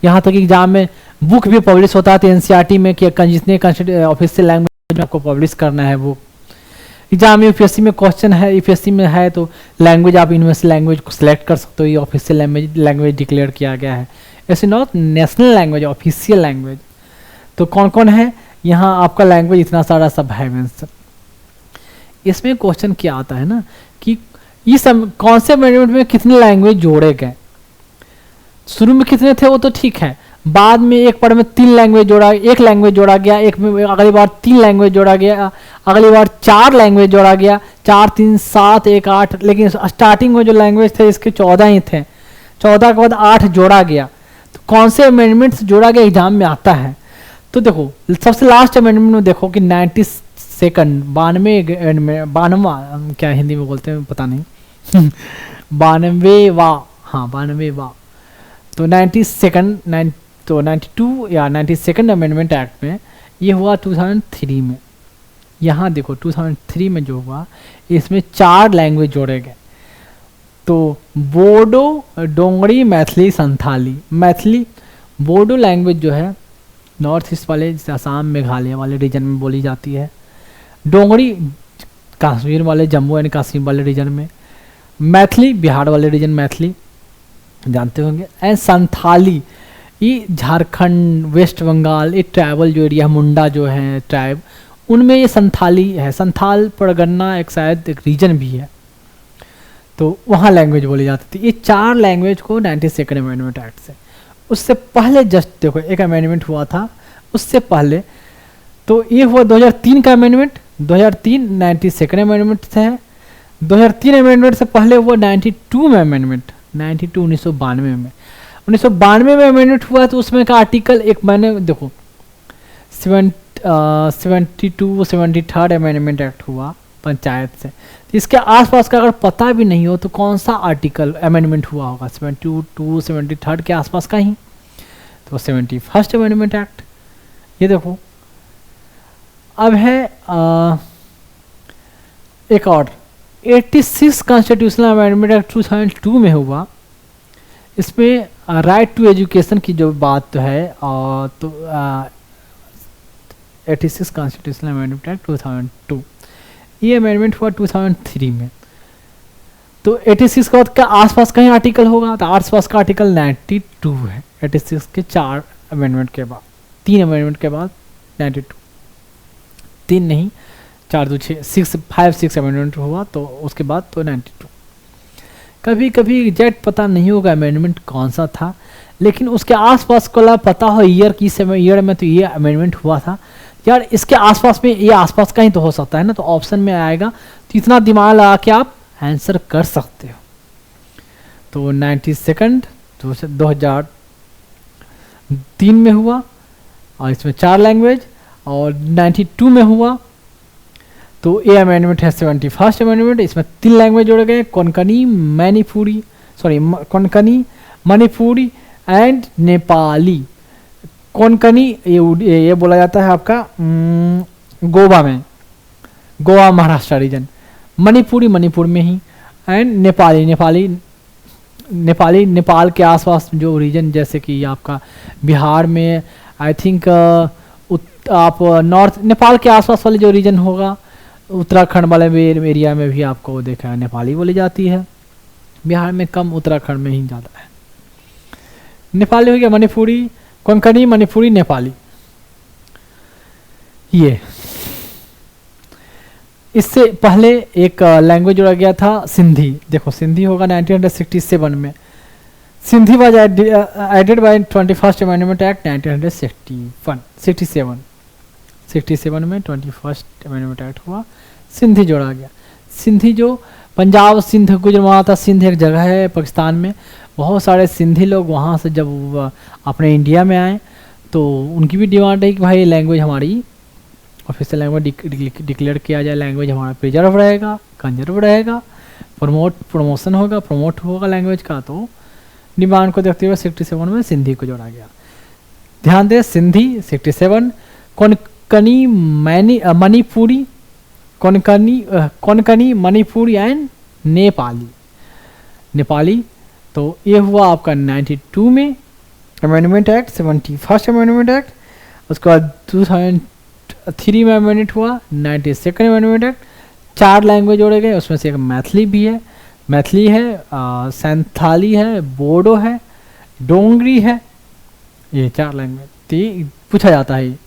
यहाँ तक एग्जाम में बुक भी पब्लिश होता है, तो एनसीईआरटी में कि जितने ऑफिशियल लैंग्वेज में आपको पब्लिश करना है वो। एग्जाम में यूपीएससी में क्वेश्चन है, यूपीएससी में है तो लैंग्वेज आप यूनिवर्सल लैंग्वेज को सिलेक्ट कर सकते हो, ये ऑफिशियल लैंग्वेज डिक्लेयर किया गया है। ऐसे not national language, official language. तो कौन कौन है यहाँ आपका लैंग्वेज, इतना सारा सब है मेंशन। इसमें क्वेश्चन क्या आता है ना कि इस कॉन्सेप्ट मैनेजमेंट में कितने लैंग्वेज जोड़े गए। शुरू में कितने थे वो तो ठीक है, बाद में एक पढ़ में 3 लैंग्वेज जोड़ा, एक लैंग्वेज जोड़ा गया, एक में अगली बार 3 लैंग्वेज जोड़ा गया, अगली बार 4 लैंग्वेज जोड़ा गया, 4 3 7 1 8, लेकिन स्टार्टिंग में जो लैंग्वेज थे इसके 14 ही थे, 14 के बाद 8 जोड़ा गया। तो कौन से अमेंडमेंट्स जोड़ा गया एग्जाम में आता है, तो देखो सबसे लास्ट अमेंडमेंट में देखो कि 92 92वां, क्या हिंदी में बोलते हैं पता नहीं 92वां, हाँ 92वां, तो 92 या 92nd अमेंडमेंट एक्ट में ये हुआ 2003 में। यहाँ देखो 2003 में जो हुआ इसमें 4 लैंग्वेज जोड़े गए, तो बोडो, डोंगरी, मैथिली, संथाली। मैथिली बोडो लैंग्वेज जो है नॉर्थ ईस्ट वाले असम मेघालय वाले रीजन में बोली जाती है, डोंगरी कश्मीर वाले जम्मू एंड कश्मीर वाले रीजन में, मैथिली बिहार वाले रीजन मैथिली जानते होंगे, एंड संथाली ये झारखंड, वेस्ट बंगाल, ये ट्राइबल जो एरिया मुंडा जो है ट्राइब, उनमें ये संथाली है। संथाल परगन्ना एक शायद एक रीजन भी है, तो वहाँ लैंग्वेज बोली जाती थी। ये 4 लैंग्वेज को 92nd अमेंडमेंट एक्ट से, उससे पहले जस्ट देखो एक अमेंडमेंट हुआ था उससे पहले, तो ये हुआ 2003 का अमेंडमेंट, 2003 92nd अमेंडमेंट है। 2003 अमेंडमेंट से पहले हुआ 92 में अमेंडमेंट, 92 1992 में, 1992 में अमेंडमेंट हुआ, तो उसमें का आर्टिकल एक मैंने देखो 72 73rd अमेंडमेंट एक्ट हुआ पंचायत से। तो इसके आसपास का अगर पता भी नहीं हो तो कौन सा आर्टिकल अमेंडमेंट हुआ होगा 72 73rd के आसपास का ही, तो 71st अमेंडमेंट एक्ट। ये देखो अब है एक और 86 कॉन्स्टिट्यूशनल अमेंडमेंट एक्ट 2002 में हुआ। इसमें राइट टू एजुकेशन की जो बात है, तो 86 कॉन्स्टिट्यूशनल अमेंडमेंट एक्ट 2002, ये अमेंडमेंट हुआ 2003 में। तो 86 के बाद का आसपास कहीं आर्टिकल होगा, तो आसपास का आर्टिकल 92 है 86 के 4 अमेंडमेंट के बाद, 3 अमेंडमेंट के बाद 92, 3 नहीं 4 2 6 5 6 अमेंडमेंट हुआ, तो उसके बाद तो 92। कभी कभी एग्जैक्ट पता नहीं होगा अमेंडमेंट कौन सा था, लेकिन उसके आसपास को पता हो ईयर की समय, ईयर में तो ये अमेंडमेंट हुआ था यार, इसके आसपास में ये आसपास का ही तो हो सकता है ना, तो ऑप्शन में आएगा, तो इतना दिमाग लगा के आप आंसर कर सकते हो। तो 92nd 2003 में हुआ और इसमें 4 लैंग्वेज, और 92 में हुआ तो ये अमेंडमेंट है 71st अमेंडमेंट, इसमें 3 लैंग्वेज जोड़े गए, कोंकणी मणिपुरी एंड नेपाली। कोंकणी ये बोला जाता है आपका गोवा में, गोवा महाराष्ट्र रीजन, मणिपुरी मणिपुर में ही, एंड नेपाली नेपाल के आसपास जो रीजन, जैसे कि आपका बिहार में आई थिंक आप नॉर्थ नेपाल के आसपास वाले जो रीजन होगा, उत्तराखंड वाले एरिया में भी आपको देखा है नेपाली बोली जाती है, बिहार में कम, उत्तराखंड में ही ज़्यादा है। नेपाली हो गया, मणिपुरी, कोंकणी, मणिपुरी, नेपाली। ये इससे पहले एक लैंग्वेज जोड़ा गया था सिंधी। देखो सिंधी होगा 1967 में, Sindhi was added by 21st amendment act 1967 में 21st अमेंडमेंट एक्ट हुआ, सिंधी जोड़ा गया। सिंधी जो पंजाब सिंध गुजरात, सिंध एक जगह है पाकिस्तान में, बहुत सारे सिंधी लोग वहाँ से जब अपने इंडिया में आए तो उनकी भी डिमांड है कि भाई लैंग्वेज हमारी ऑफिशियल लैंग्वेज डिक्लेयर किया जाए, लैंग्वेज हमारा प्रिजर्व रहेगा, कंजर्व रहेगा, प्रमोशन होगा, प्रमोट होगा लैंग्वेज का। तो डिमांड को देखते हुए 67 में सिंधी को जोड़ा गया। ध्यान दें, सिंधी 67, कोंकणी मणिपुरी, कोंकणी मणिपुरी एंड नेपाली। तो ये हुआ आपका 92 में amendment act, 71st amendment act. उसके बाद 2003 में अमेंडमेंट हुआ 92nd अमेंडमेंट एक्ट। 4 लैंग्वेज जोड़े गए, उसमें से एक मैथिली भी है, मैथिली है, संथाली है, बोडो है, डोंगरी है, ये 4 लैंग्वेज। तो पूछा जाता है,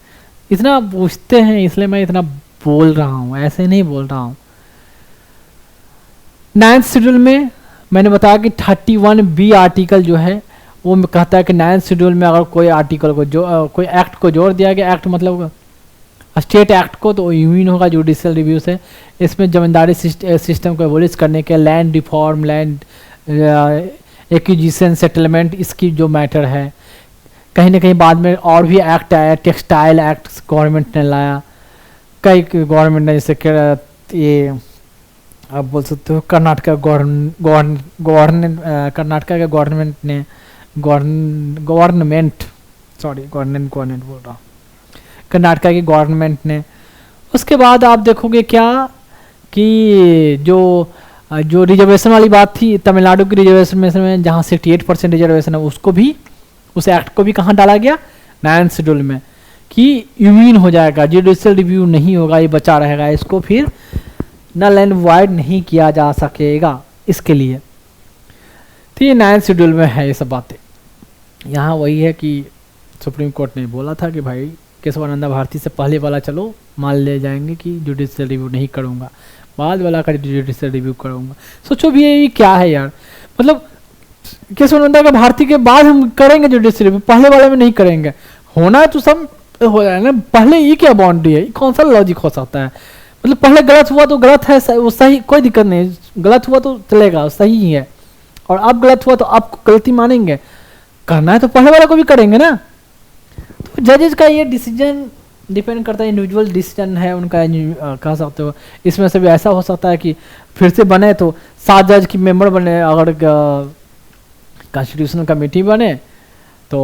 इतना पूछते हैं इसलिए मैं इतना बोल रहा हूँ, ऐसे नहीं बोल रहा हूँ। 9th शेड्यूल में मैंने बताया कि 31B आर्टिकल जो है वो कहता है कि 9th शेड्यूल में अगर कोई आर्टिकल को जो कोई एक्ट को जोड़ दिया गया, एक्ट मतलब स्टेट एक्ट को, तो यूनियन होगा जुडिशियल रिव्यू से। इसमें जमींदारी सिस्टम को एबोलिश करने के, land reform, land acquisition, settlement, इसकी जो मैटर है। कहीं ना कहीं बाद में और भी एक्ट आया, टेक्सटाइल एक्ट गवर्नमेंट ने लाया, कई गवर्नमेंट ने, जैसे ये आप बोल सकते हो कर्नाटका कर्नाटका के गवर्नमेंट ने गवर्नमेंट बोल रहा हूँ, कर्नाटका की गवर्नमेंट ने। उसके बाद आप देखोगे क्या कि जो रिजर्वेशन वाली बात थी, तमिलनाडु की रिजर्वेशन में जहाँ 68% रिजर्वेशन है, उसको भी, उस एक्ट को भी कहाँ डाला गया, 9th शेड्यूल में, कि यूनियन हो जाएगा, जुडिशियल रिव्यू नहीं होगा, ये बचा रहेगा, इसको फिर नल एंड वाइड नहीं किया जा सकेगा इसके लिए। तो ये 9th शेड्यूल में है ये सब बातें। यहाँ वही है कि सुप्रीम कोर्ट ने बोला था कि भाई केशवानंदा भारती से पहले वाला चलो मान ले जाएंगे कि जुडिशियल रिव्यू नहीं करूँगा, बाद वाला का जुडिशियल रिव्यू करूँगा। सोचो भी ये क्या है यार, मतलब केशवानंदा का भारती के बाद हम करेंगे जुडिशियल रिव्यू, पहले वाले में नहीं करेंगे। होना है तो सब हो जाए ना, पहले ये क्या बाउंड्री है, कौन सा लॉजिक हो सकता है? मतलब पहले गलत हुआ तो गलत है, वो सही, कोई दिक्कत नहीं, गलत हुआ तो चलेगा, सही ही है, और अब गलत हुआ तो आप गलती मानेंगे, करना है तो पहले वाला को भी करेंगे ना। तो जजेस का ये डिसीजन डिपेंड करता है, इंडिविजुअल डिसीजन है उनका, कह सकते हो। इसमें से भी ऐसा हो सकता है कि फिर से बने तो 7 जज की मेंबर बने, अगर कॉन्स्टिट्यूशनल कमेटी बने तो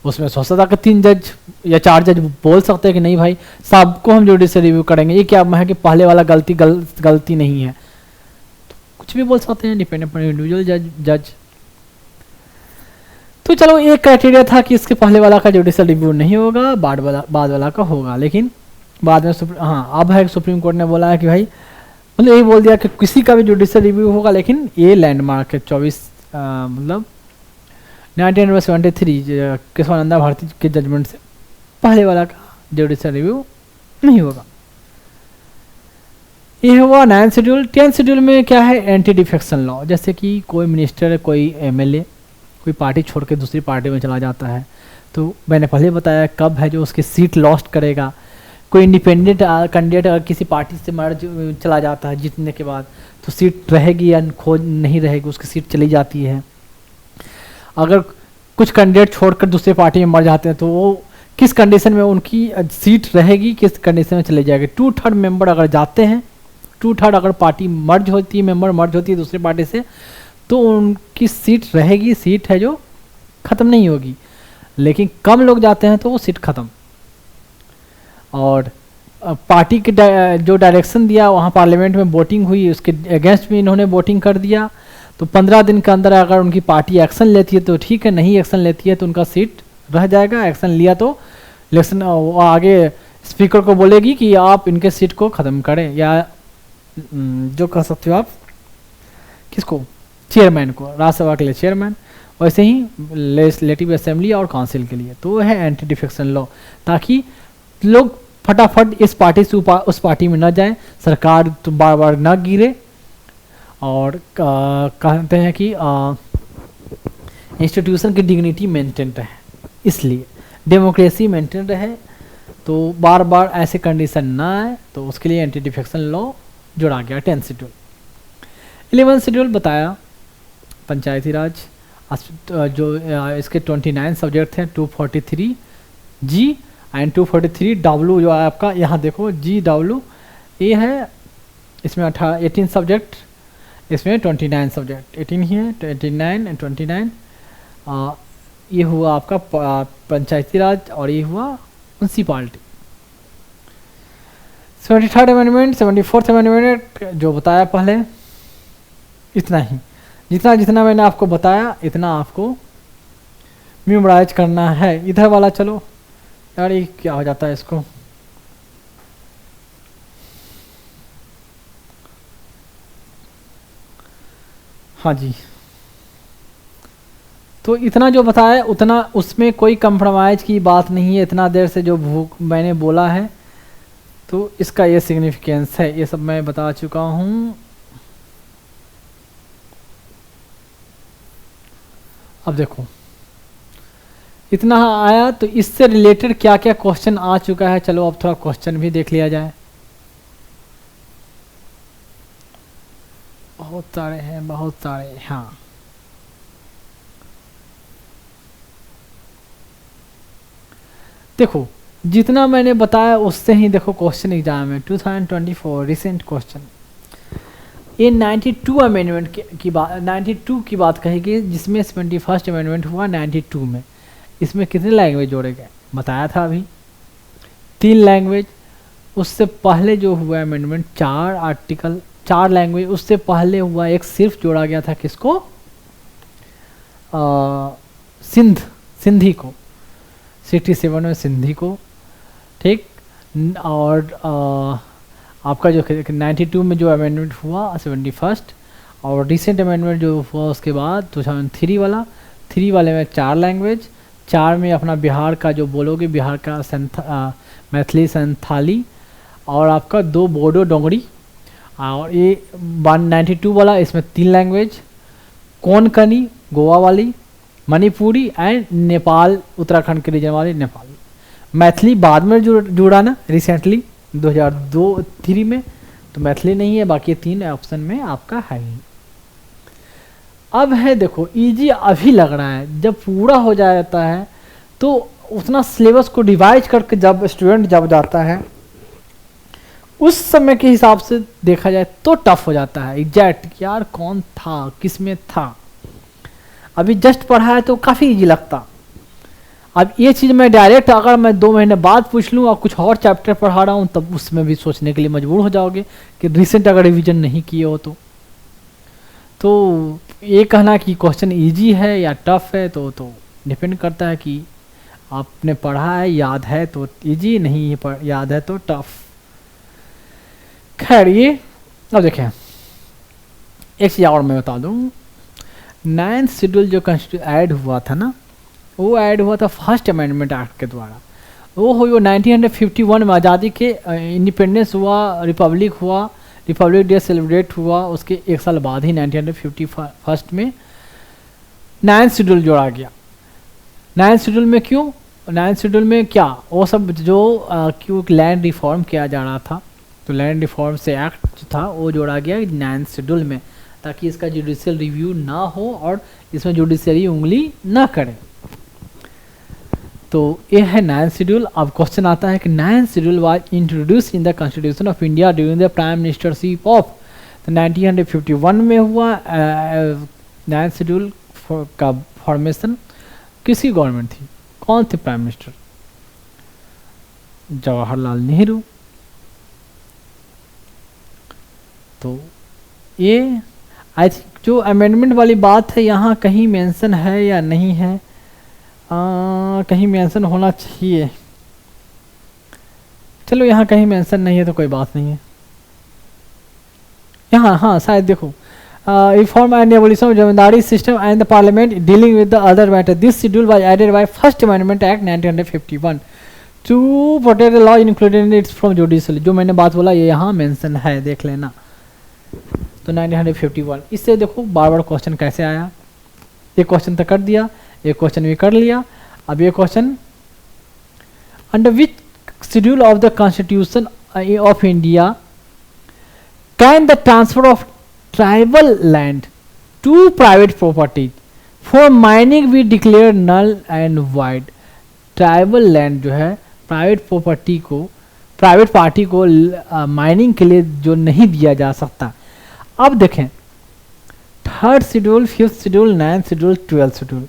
उसमें हो सकता है कि 3 जज या 4 जज बोल सकते हैं कि नहीं भाई सबको हम जुडिशियल रिव्यू करेंगे, ये क्या है कि पहले वाला गलती नहीं है, तो कुछ भी बोल सकते हैं, डिपेंड अपॉन इंडिविजुअल जज। तो चलो एक क्राइटेरिया था कि इसके पहले वाला का जुडिशियल रिव्यू नहीं होगा, बाद वाला का होगा, लेकिन बाद में अब है सुप्रीम कोर्ट ने बोला है कि भाई, मतलब यही बोल दिया कि किसी का भी जुडिशियल रिव्यू होगा, लेकिन ये लैंडमार्क है 24 मतलब 1973 केशवानंदा भारती के जजमेंट से पहले वाला का जुडिशियल रिव्यू नहीं होगा। ये हुआ 9th शेड्यूल। 10th शेड्यूल में क्या है, एंटी डिफेक्शन लॉ, जैसे कि कोई मिनिस्टर, कोई एमएलए कोई पार्टी छोड़ के दूसरी पार्टी में चला जाता है, तो मैंने पहले बताया कब है जो उसकी सीट लॉस्ट करेगा। कोई इंडिपेंडेंट कैंडिडेट अगर किसी पार्टी से मर्ज चला जाता है जीतने के बाद, तो सीट रहेगी या खोज नहीं रहेगी, उसकी सीट चली जाती है। अगर कुछ कैंडिडेट छोड़कर दूसरे पार्टी में मर जाते हैं तो वो किस कंडीशन में उनकी सीट रहेगी, किस कंडीशन में चली जाएगी। 2/3 मेंबर अगर जाते हैं, 2/3 अगर पार्टी मर्ज होती है, मेंबर मर्ज होती है दूसरी पार्टी से, तो उनकी सीट रहेगी, सीट है जो ख़त्म नहीं होगी। लेकिन कम लोग जाते हैं तो वो सीट ख़त्म। और पार्टी के जो डायरेक्शन दिया वहाँ पार्लियामेंट में वोटिंग हुई, उसके अगेंस्ट में इन्होंने वोटिंग कर दिया, तो 15 दिन के अंदर अगर उनकी पार्टी एक्शन लेती है तो ठीक है, नहीं एक्शन लेती है तो उनका सीट रह जाएगा। एक्शन लिया तो इलेक्शन आगे स्पीकर को बोलेगी कि आप इनके सीट को ख़त्म करें, या जो कह सकते हो आप किसको, चेयरमैन को, राज्यसभा के लिए चेयरमैन, वैसे ही लेजिस्लेटिव असेंबली और काउंसिल के लिए। तो वह है एंटी डिफेक्शन लॉ, ताकि लोग फटाफट इस पार्टी से उस पार्टी में न जाएं, सरकार तो बार बार न गिरे, और कहते हैं कि इंस्टीट्यूशन की डिग्निटी मेंटेन रहे, इसलिए डेमोक्रेसी मेंटेन रहे, तो बार बार ऐसे कंडीशन ना आए, तो उसके लिए एंटी डिफेक्शन लॉ जोड़ा गया 10th शेड्यूल। 11th शेड्यूल बताया पंचायती राज, जो इसके 29 सब्जेक्ट थे, 243 जी एंड 243 डब्ल्यू, जो है आपका यहाँ देखो जी डब्ल्यू, ये है इसमें 18 सब्जेक्ट, इसमें 29 सब्जेक्ट, 18 ही है, 29 एंड 29। ये हुआ आपका पंचायती राज, और ये हुआ municipality. 73rd amendment, 74th amendment जो बताया पहले, इतना ही, जितना जितना मैंने आपको बताया इतना आपको मेमोराइज करना है। इधर वाला चलो यार, ये क्या हो जाता है इसको, हाँ जी, तो इतना जो बताया उतना, उसमें कोई कंप्रोमाइज की बात नहीं है। इतना देर से जो मैंने बोला है, तो इसका ये सिग्निफिकेंस है, ये सब मैं बता चुका हूँ। अब देखो इतना आया, तो इससे रिलेटेड क्या क्या क्वेश्चन आ चुका है, चलो अब थोड़ा क्वेश्चन भी देख लिया जाए। बहुत सारे हैं, बहुत सारे। हाँ, देखो जितना मैंने बताया उससे ही देखो क्वेश्चन एग्जाम में 2024 रिसेंट क्वेश्चन, ये 92 अमेंडमेंट की बात, 92 की बात कही गई, जिसमें 71st अमेंडमेंट हुआ 92 में। इसमें कितने लैंग्वेज जोड़े गए बताया था अभी, 3 लैंग्वेज। उससे पहले जो हुआ अमेंडमेंट 4 आर्टिकल 4 लैंग्वेज, उससे पहले हुआ एक सिर्फ जोड़ा गया था किसको, सिंधी को, 67 में सिंधी को, ठीक। और आपका जो 92 में जो अमेंडमेंट हुआ 71st, और रिसेंट अमेंडमेंट जो हुआ उसके बाद 2003 वाला, 3 वाले में 4 लैंग्वेज, 4 में अपना बिहार का जो बोलोगे, बिहार का मैथिली संथाली, और आपका 2 बोडो डोंगरी। और ये 192 वाला, इसमें 3 लैंग्वेज, कोंकणी गोवा वाली, मणिपुरी एंड नेपाल उत्तराखंड के रीजन वाली नेपाली। मैथिली बाद में जुड़ा ना रिसेंटली 2002-3 में, तो मैथिली नहीं है, बाकी 3 ऑप्शन में आपका है ही। अब है देखो इजी अभी लग रहा है, जब पूरा हो जाता है तो उतना सिलेबस को डिवाइड करके जब स्टूडेंट जब जाता है उस समय के हिसाब से देखा जाए तो टफ हो जाता है एग्जैक्ट, यार कौन था किस में था। अभी जस्ट पढ़ा है तो काफ़ी इजी लगता। अब ये चीज़ मैं डायरेक्ट अगर मैं 2 महीने बाद पूछ लूँ और कुछ और चैप्टर पढ़ा रहा हूँ, तब उसमें भी सोचने के लिए मजबूर हो जाओगे कि रिसेंट अगर रिवीजन नहीं किए हो तो ये कहना कि क्वेश्चन इजी है या टफ है तो डिपेंड करता है कि आपने पढ़ा है, याद है तो इजी, नहीं याद है तो टफ। खैर ये अब देखें, एक चीज़ और मैं बता दूँ, 9th शेड्यूल जो ऐड हुआ था ना, वो ऐड हुआ था फर्स्ट अमेंडमेंट एक्ट के द्वारा। वो हुई 1951 में, आज़ादी के इंडिपेंडेंस हुआ, रिपब्लिक डे सेलिब्रेट हुआ, उसके 1 साल बाद ही 1951 में 9th शेड्यूल जोड़ा गया। 9th शेड्यूल में क्यों, 9th शेड्यूल में क्या वो सब जो क्यों लैंड रिफॉर्म किया जा रहा था, तो लैंड रिफॉर्म से एक्ट जो था वो जोड़ा गया 9th शेड्यूल में, ताकि इसका जुडिशियल रिव्यू ना हो और इसमें जुडिशरी उंगली ना करे। तो ये है 9th शेड्यूल। अब क्वेश्चन आता है कि 9th schedule was introduced in the constitution of India during the prime ministership of, तो 1951 में हुआ 9th शेड्यूल का फॉर्मेशन। किसकी गवर्नमेंट थी, कौन थे प्राइम मिनिस्टर, जवाहरलाल नेहरू। तो ये आई थिंक जो अमेंडमेंट वाली बात है यहाँ कहीं मेंशन है या नहीं है, कहीं मेंशन होना चाहिए। चलो यहाँ कहीं मेंशन नहीं है तो कोई बात नहीं है। यहाँ हाँ शायद देखो, reform and evolution of zamindari system and the parliament dealing with the other matter, this schedule was added by first amendment act 1951 to protect the law included its from judicial. जो मैंने बात बोला ये यहाँ मेंशन है, देख लेना। तो 1951, इससे देखो बार बार क्वेश्चन कैसे आया, एक क्वेश्चन तो कर दिया, एक क्वेश्चन भी कर लिया। अब ये question, under which schedule of the constitution of India can the transfer of tribal land to private property for mining be declare null and void. Tribal land जो है प्राइवेट प्रॉपर्टी को, प्राइवेट पार्टी को माइनिंग के लिए जो नहीं दिया जा सकता। अब देखें 3rd schedule, 5th schedule, 9th schedule, 12th schedule.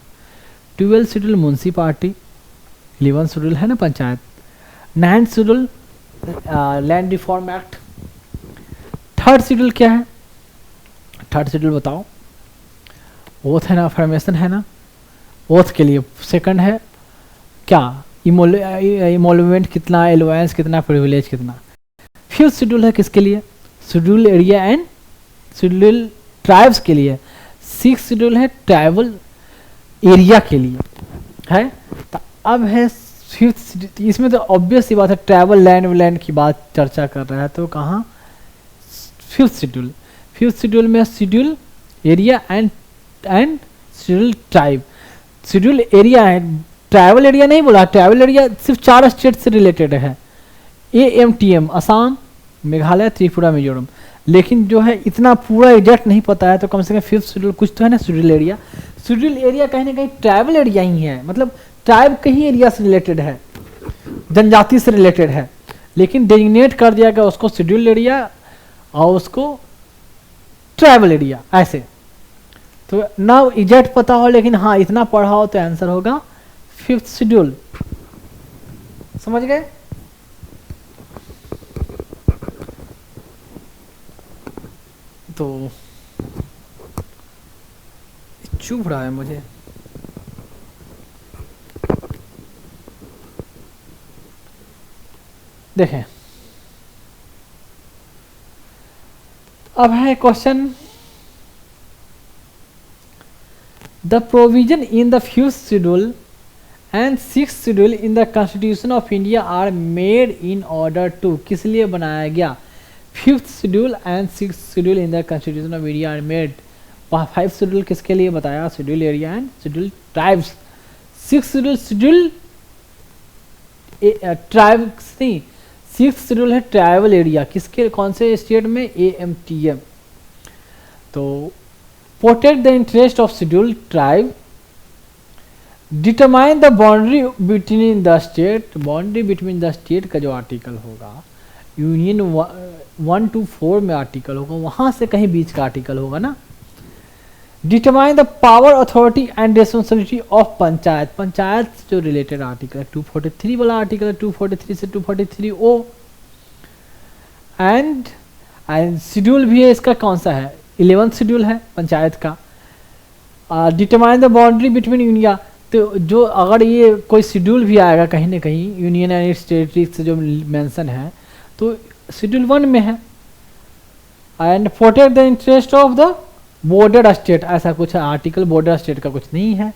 12th schedule municipality, 11th schedule है ना panchayat, 9th schedule land reform act. 3rd schedule क्या है, 3rd शेड्यूल बताओ, ओथ है ना, अफर्मेशन है ना, ओथ के लिए। 2nd है क्या, इमोल्वमेंट कितना, एलोवेंस कितना, प्रिविलेज कितना। 5th शेड्यूल है किसके लिए, schedule area and schedule tribes के लिए। 6th शेड्यूल है ट्राइबल एरिया के लिए है। तो अब है 5th, इसमें तो ऑब्वियस सी बात है ट्राइबल लैंड की बात चर्चा कर रहा है, तो कहाँ 5th शेड्यूल। 5th शेड्यूल में schedule area and schedule tribe. Schedule area है, ट्राइबल एरिया नहीं बोला, ट्राइबल एरिया सिर्फ 4 स्टेट से रिलेटेड है, AMTM असम, मेघालय, त्रिपुरा, मिजोरम। लेकिन जो है इतना पूरा एग्जैक्ट नहीं पता है, तो कम से कम 5th शेड्यूल कुछ तो है ना शेड्यूल एरिया। शेड्यूल एरिया कहीं ना कहीं ट्राइबल एरिया ही है, मतलब ट्राइब के ही एरिया से रिलेटेड है, जनजाति से रिलेटेड है, लेकिन डेजिग्नेट कर दिया गया उसको शेड्यूल एरिया और उसको ट्राइबल एरिया ऐसे। तो ना एग्जैक्ट पता हो, लेकिन हाँ इतना पढ़ा हो तो आंसर होगा 5th शेड्यूल। समझ गए? तो चुभ रहा है मुझे। देखें, अब है question, the provision in the 5th schedule and 6th schedule in the constitution of India are made in order to, किस लिए बनाया गया? 5th schedule and 6th schedule in the constitution of India are made. 5th schedule किसके लिए बताया? Schedule area and schedule tribes. 6th schedule schedule tribes नहीं, 6th शेड्यूल है ट्राइबल एरिया, किसके, कौन से स्टेट में? AMTM। तो protect the interest of schedule tribe, determine the boundary between the state, boundary between the state का जो आर्टिकल होगा यूनियन 1 to 4 में आर्टिकल होगा, वहां से कहीं बीच का आर्टिकल होगा ना। Determine the power, authority and responsibility of panchayat, panchayat जो रिलेटेड आर्टिकल है 243 वाला आर्टिकल है, 243 से 243O। एंड शेड्यूल भी है इसका, कौन सा है? 11th शेड्यूल है पंचायत का। Determine the boundary between India, तो जो अगर ये कोई शेड्यूल भी आएगा कहीं ना कहीं यूनियन एंड इट्स टेरिटरीज से जो मेंशन है, तो शेड्यूल 1 में है। And protect the interest of the border state, ऐसा कुछ है आर्टिकल, बॉर्डर स्टेट का कुछ नहीं है।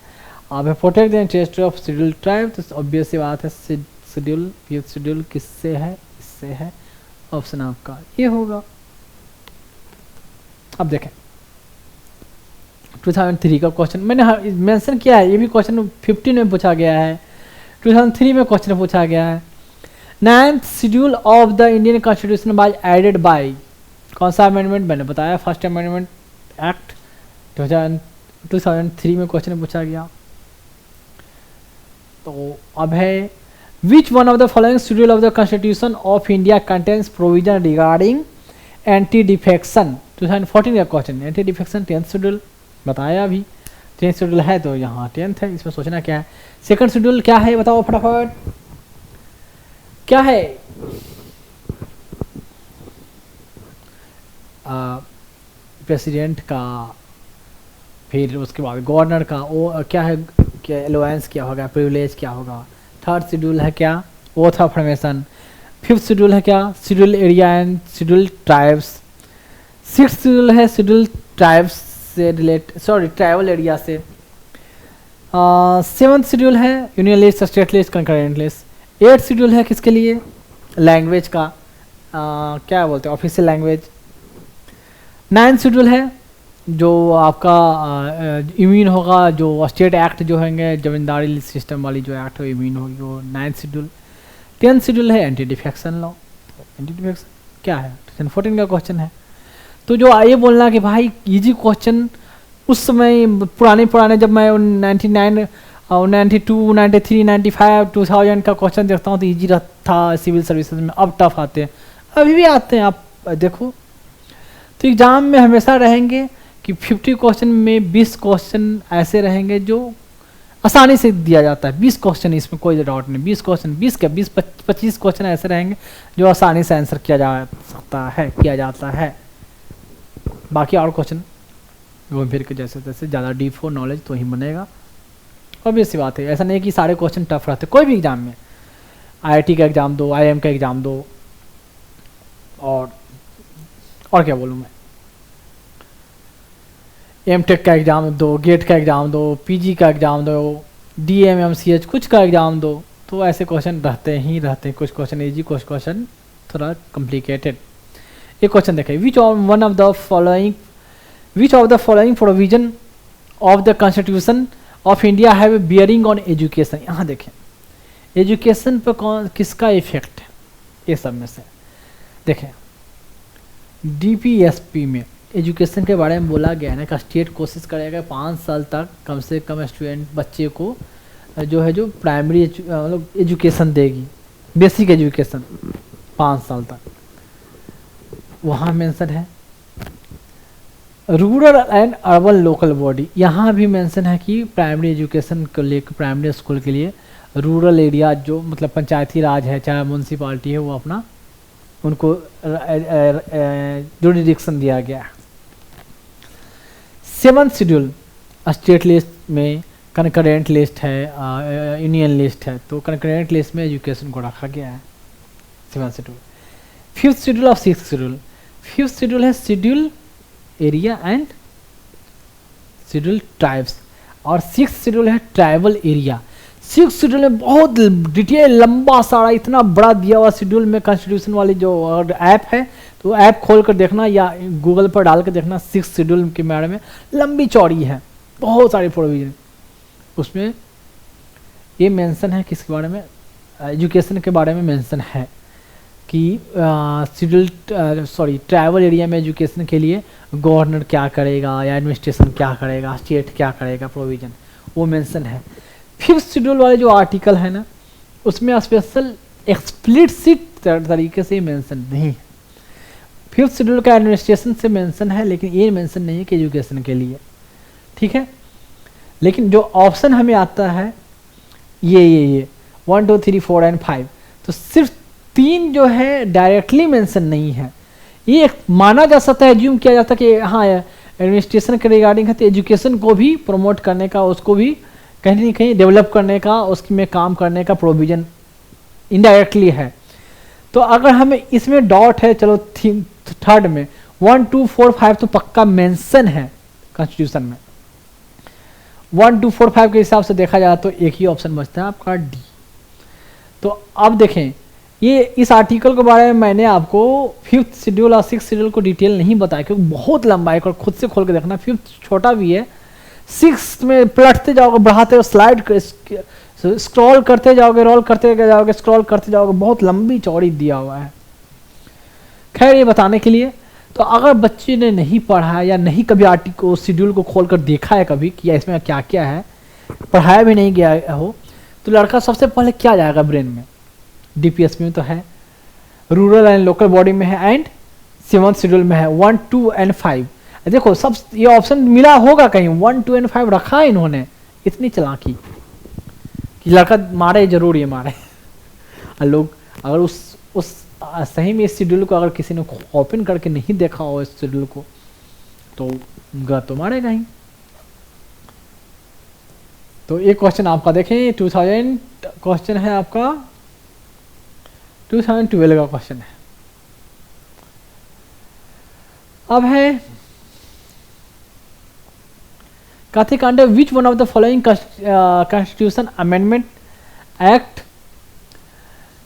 अब protect the interest of schedule tribe, तो ऑब्वियस सी बात है शेड्यूल, 5th शेड्यूल किससे है? इससे है, ऑप्शन आपका ये होगा। अब देखें 2003 का क्वेश्चन मैंने मेंशन किया है, ये भी क्वेश्चन 15 में पूछा गया है, 2003 में क्वेश्चन पूछा गया है। 9th schedule of the Indian constitution by added by, कौन सा अमेंडमेंट? मैंने बताया फर्स्ट अमेंडमेंट एक्ट 2003 में क्वेश्चन पूछा गया। तो अब है विच one of the following schedule of the constitution of India contains provision regarding anti defection, 2014 का question. Anti defection 10th schedule बताया अभी, 10th शेड्यूल है तो यहाँ 10th है, इसमें सोचना क्या है। 2nd शेड्यूल क्या है बताओ फटाफट, क्या है? प्रेसिडेंट का, फिर उसके बाद गवर्नर का, वो क्या है, क्या एलोवेंस क्या होगा, प्रिविलेज क्या होगा। 3rd शेड्यूल है क्या? Oath of formation. 5th schedule है क्या? Schedule area and schedule tribes. 6th schedule है शेड्यूल ट्राइब्स से ट्राइबल एरिया से। 7th शेड्यूल है union list, state list, concurrent list. 8th schedule है किसके लिए? लैंग्वेज का, क्या बोलते हैं, ऑफिशियल लैंग्वेज। 9th शेड्यूल है जो आपका इम्यून होगा, जो स्टेट एक्ट जो होंगे, जमींदारी सिस्टम वाली जो एक्ट हो इम्यून होगी, वो 9th शेड्यूल। 10th शेड्यूल है anti defection law. Anti defection क्या है? 2014 का क्वेश्चन है। तो जो ये बोलना कि भाई इजी क्वेश्चन, उस समय पुराने जब मैं 99 और 92, 93, 95, 2000 का क्वेश्चन देखता हूँ तो इजी था सिविल सर्विसेज में, अब टफ आते हैं, अभी भी आते हैं, आप देखो। तो एग्जाम में हमेशा रहेंगे कि 50 क्वेश्चन में 20 क्वेश्चन ऐसे रहेंगे जो आसानी से दिया जाता है। 20 क्वेश्चन, इसमें कोई डाउट नहीं, 20 क्वेश्चन, 20 क्या 20-25 क्वेश्चन ऐसे रहेंगे जो आसानी से आंसर किया जा सकता है, किया जाता है। बाकी और क्वेश्चन घूम फिर के जैसे तैसे ज़्यादा डीप हो नॉलेज तो ही बनेगा। ऑब्वियस सी बात है, ऐसा नहीं कि सारे क्वेश्चन टफ रहते कोई भी एग्जाम में। IIT का एग्ज़ाम दो, IIM का एग्ज़ाम दो, और क्या बोलूँ मैं, MTech का एग्ज़ाम दो, गेट का एग्ज़ाम दो, PG का एग्ज़ाम दो, DM MCH कुछ का एग्ज़ाम दो, तो ऐसे क्वेश्चन रहते ही रहते हैं। कुछ क्वेश्चन इजी, कुछ क्वेश्चन थोड़ा कॉम्प्लिकेटेड। एक क्वेश्चन देखें, which of the following provision of the constitution of India have bearing on education. यहाँ देखें एजुकेशन पर कौन किसका इफेक्ट है, ये सब में से देखें डीपीएसपी में एजुकेशन के बारे में बोला गया है ना कि स्टेट कोशिश करेगा 5 साल तक कम से कम स्टूडेंट बच्चे को जो है जो प्राइमरी मतलब एजुकेशन देगी, बेसिक एजुकेशन 5 साल तक। वहाँ मेंशन है rural and urban local body, यहाँ भी मेंशन है कि प्राइमरी एजुकेशन को लेकर प्राइमरी स्कूल के लिए रूरल एरिया जो मतलब पंचायती राज है चाहे म्यूनसिपाल्टी है वो अपना उनको जुरिडिक्शन दिया गया है। 7th शेड्यूल स्टेट लिस्ट में कंकरेंट लिस्ट है, यूनियन लिस्ट है, तो कंकरेंट लिस्ट में एजुकेशन को रखा गया है 7th शेड्यूल। 5th शेड्यूल और 6th शेड्यूल, 5th शेड्यूल है schedule area and schedule tribes और 6th शेड्यूल है ट्राइबल एरिया। 6th शेड्यूल में बहुत डिटेल लंबा सारा इतना बड़ा दिया हुआ शेड्यूल में कॉन्स्टिट्यूशन वाली जो ऐप है तो ऐप खोल कर देखना या गूगल पर डाल कर देखना 6th शेड्यूल के बारे में लंबी चौड़ी है, बहुत सारी प्रोविजन उसमें ये मेंशन है किसके बारे में, एजुकेशन के बारे में मेंशन है कि शेड्यूल ट्राइबल एरिया में एजुकेशन के लिए गवर्नर क्या करेगा या एडमिनिस्ट्रेशन क्या करेगा, स्टेट क्या करेगा, प्रोविजन वो मेंशन है। 5th शेड्यूल वाले जो आर्टिकल है ना उसमें स्पेशल एक्सप्लिसिट तरीके से मेंशन नहीं है। 5th शेड्यूल का एडमिनिस्ट्रेशन से मेंशन है लेकिन ये मेंशन नहीं है कि एजुकेशन के लिए, ठीक है। लेकिन जो ऑप्शन हमें आता है ये 1 2 3 4 एंड 5 तो सिर्फ 3 जो है डायरेक्टली मेंशन नहीं है। ये माना जा सकता है, एज्यूम किया जाता है कि हाँ एडमिनिस्ट्रेशन के रिगार्डिंग है तो एजुकेशन को भी प्रमोट करने का, उसको भी कहीं ना कहीं डेवलप करने का, उसमें काम करने का प्रोविजन इनडायरेक्टली है। तो अगर हमें इसमें डॉट है, चलो 3rd में 1 2 4 5 तो पक्का मेंशन है कॉन्स्टिट्यूशन में। 1 2 4 5 के हिसाब से देखा जाए तो एक ही ऑप्शन बचता है आपका डी। तो अब देखें ये इस आर्टिकल के बारे में मैंने आपको 5th शेड्यूल और 6th शेड्यूल को डिटेल नहीं बताया क्योंकि बहुत लंबा है, खुद से खोल के देखना। 5th छोटा भी है, 6th में पलटते जाओगे, बढ़ाते हो, स्लाइड स्क्रॉल करते जाओगे, रोल करते जाओगे, स्क्रॉल करते जाओगे, बहुत लंबी चौड़ी दिया हुआ है। खैर ये बताने के लिए तो अगर बच्चे ने नहीं पढ़ा या नहीं कभी आर्टिकल शेड्यूल को खोल कर देखा है कभी कि इसमें क्या क्या है, पढ़ाया भी नहीं गया हो, तो लड़का सबसे पहले क्या जाएगा ब्रेन में, डीपीएसपी में तो है, रूरल एंड लोकल बॉडी में है एंड 7th शेड्यूल में है 1 2 एंड 5। देखो सब ये ऑप्शन मिला होगा कहीं, 1 2 एंड 5 रखा है इन्होंने, इतनी चालाकी कि लड़का मारे जरूर ये मारे। लोग अगर उस सही में इस शेड्यूल को अगर किसी ने ओपन करके नहीं देखा हो इस शेड्यूल को तो गलत तो मारेगा ही। तो एक क्वेश्चन आपका देखें 2000 क्वेश्चन है आपका 2012 का क्वेश्चन है। अब है कहते under which one of the following constitution amendment act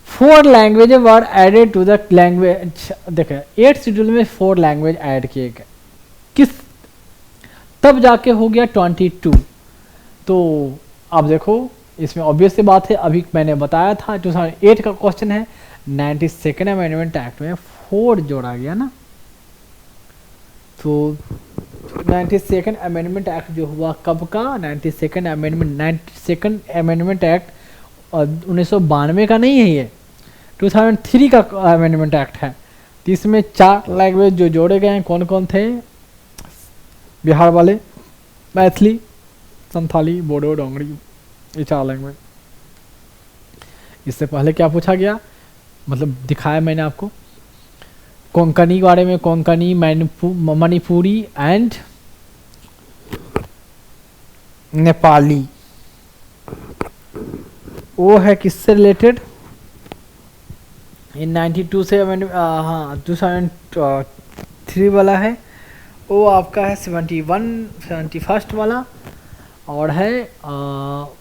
4 language were added to the language. देखे 8th शेड्यूल में 4 लैंग्वेज ऐड किए गए, किस तब जाके हो गया 22। तो अब देखो इसमें ऑब्वियस सी बात है, अभी मैंने बताया था 2008 का क्वेश्चन है, 92nd अमेंडमेंट एक्ट में 4 जोड़ा गया ना। तो 92nd अमेंडमेंट एक्ट जो हुआ कब का, 92nd अमेंडमेंट एक्ट 1992 का नहीं है, ये 2003 का अमेंडमेंट एक्ट है। तो इसमें 4 लैंग्वेज जो जोड़े गए हैं कौन कौन थे, बिहार वाले, मैथिली, संथाली, बोडो, डोंगरी, ये 4 लैंग्वेज। इससे पहले क्या पूछा गया, मतलब दिखाया मैंने आपको कोंकणी के बारे में, कोंकणी, मणिपुरी एंड नेपाली। वो है किससे रिलेटेड, इन 92 से हाँ 2003 वाला है, वो आपका है 71 वाला और है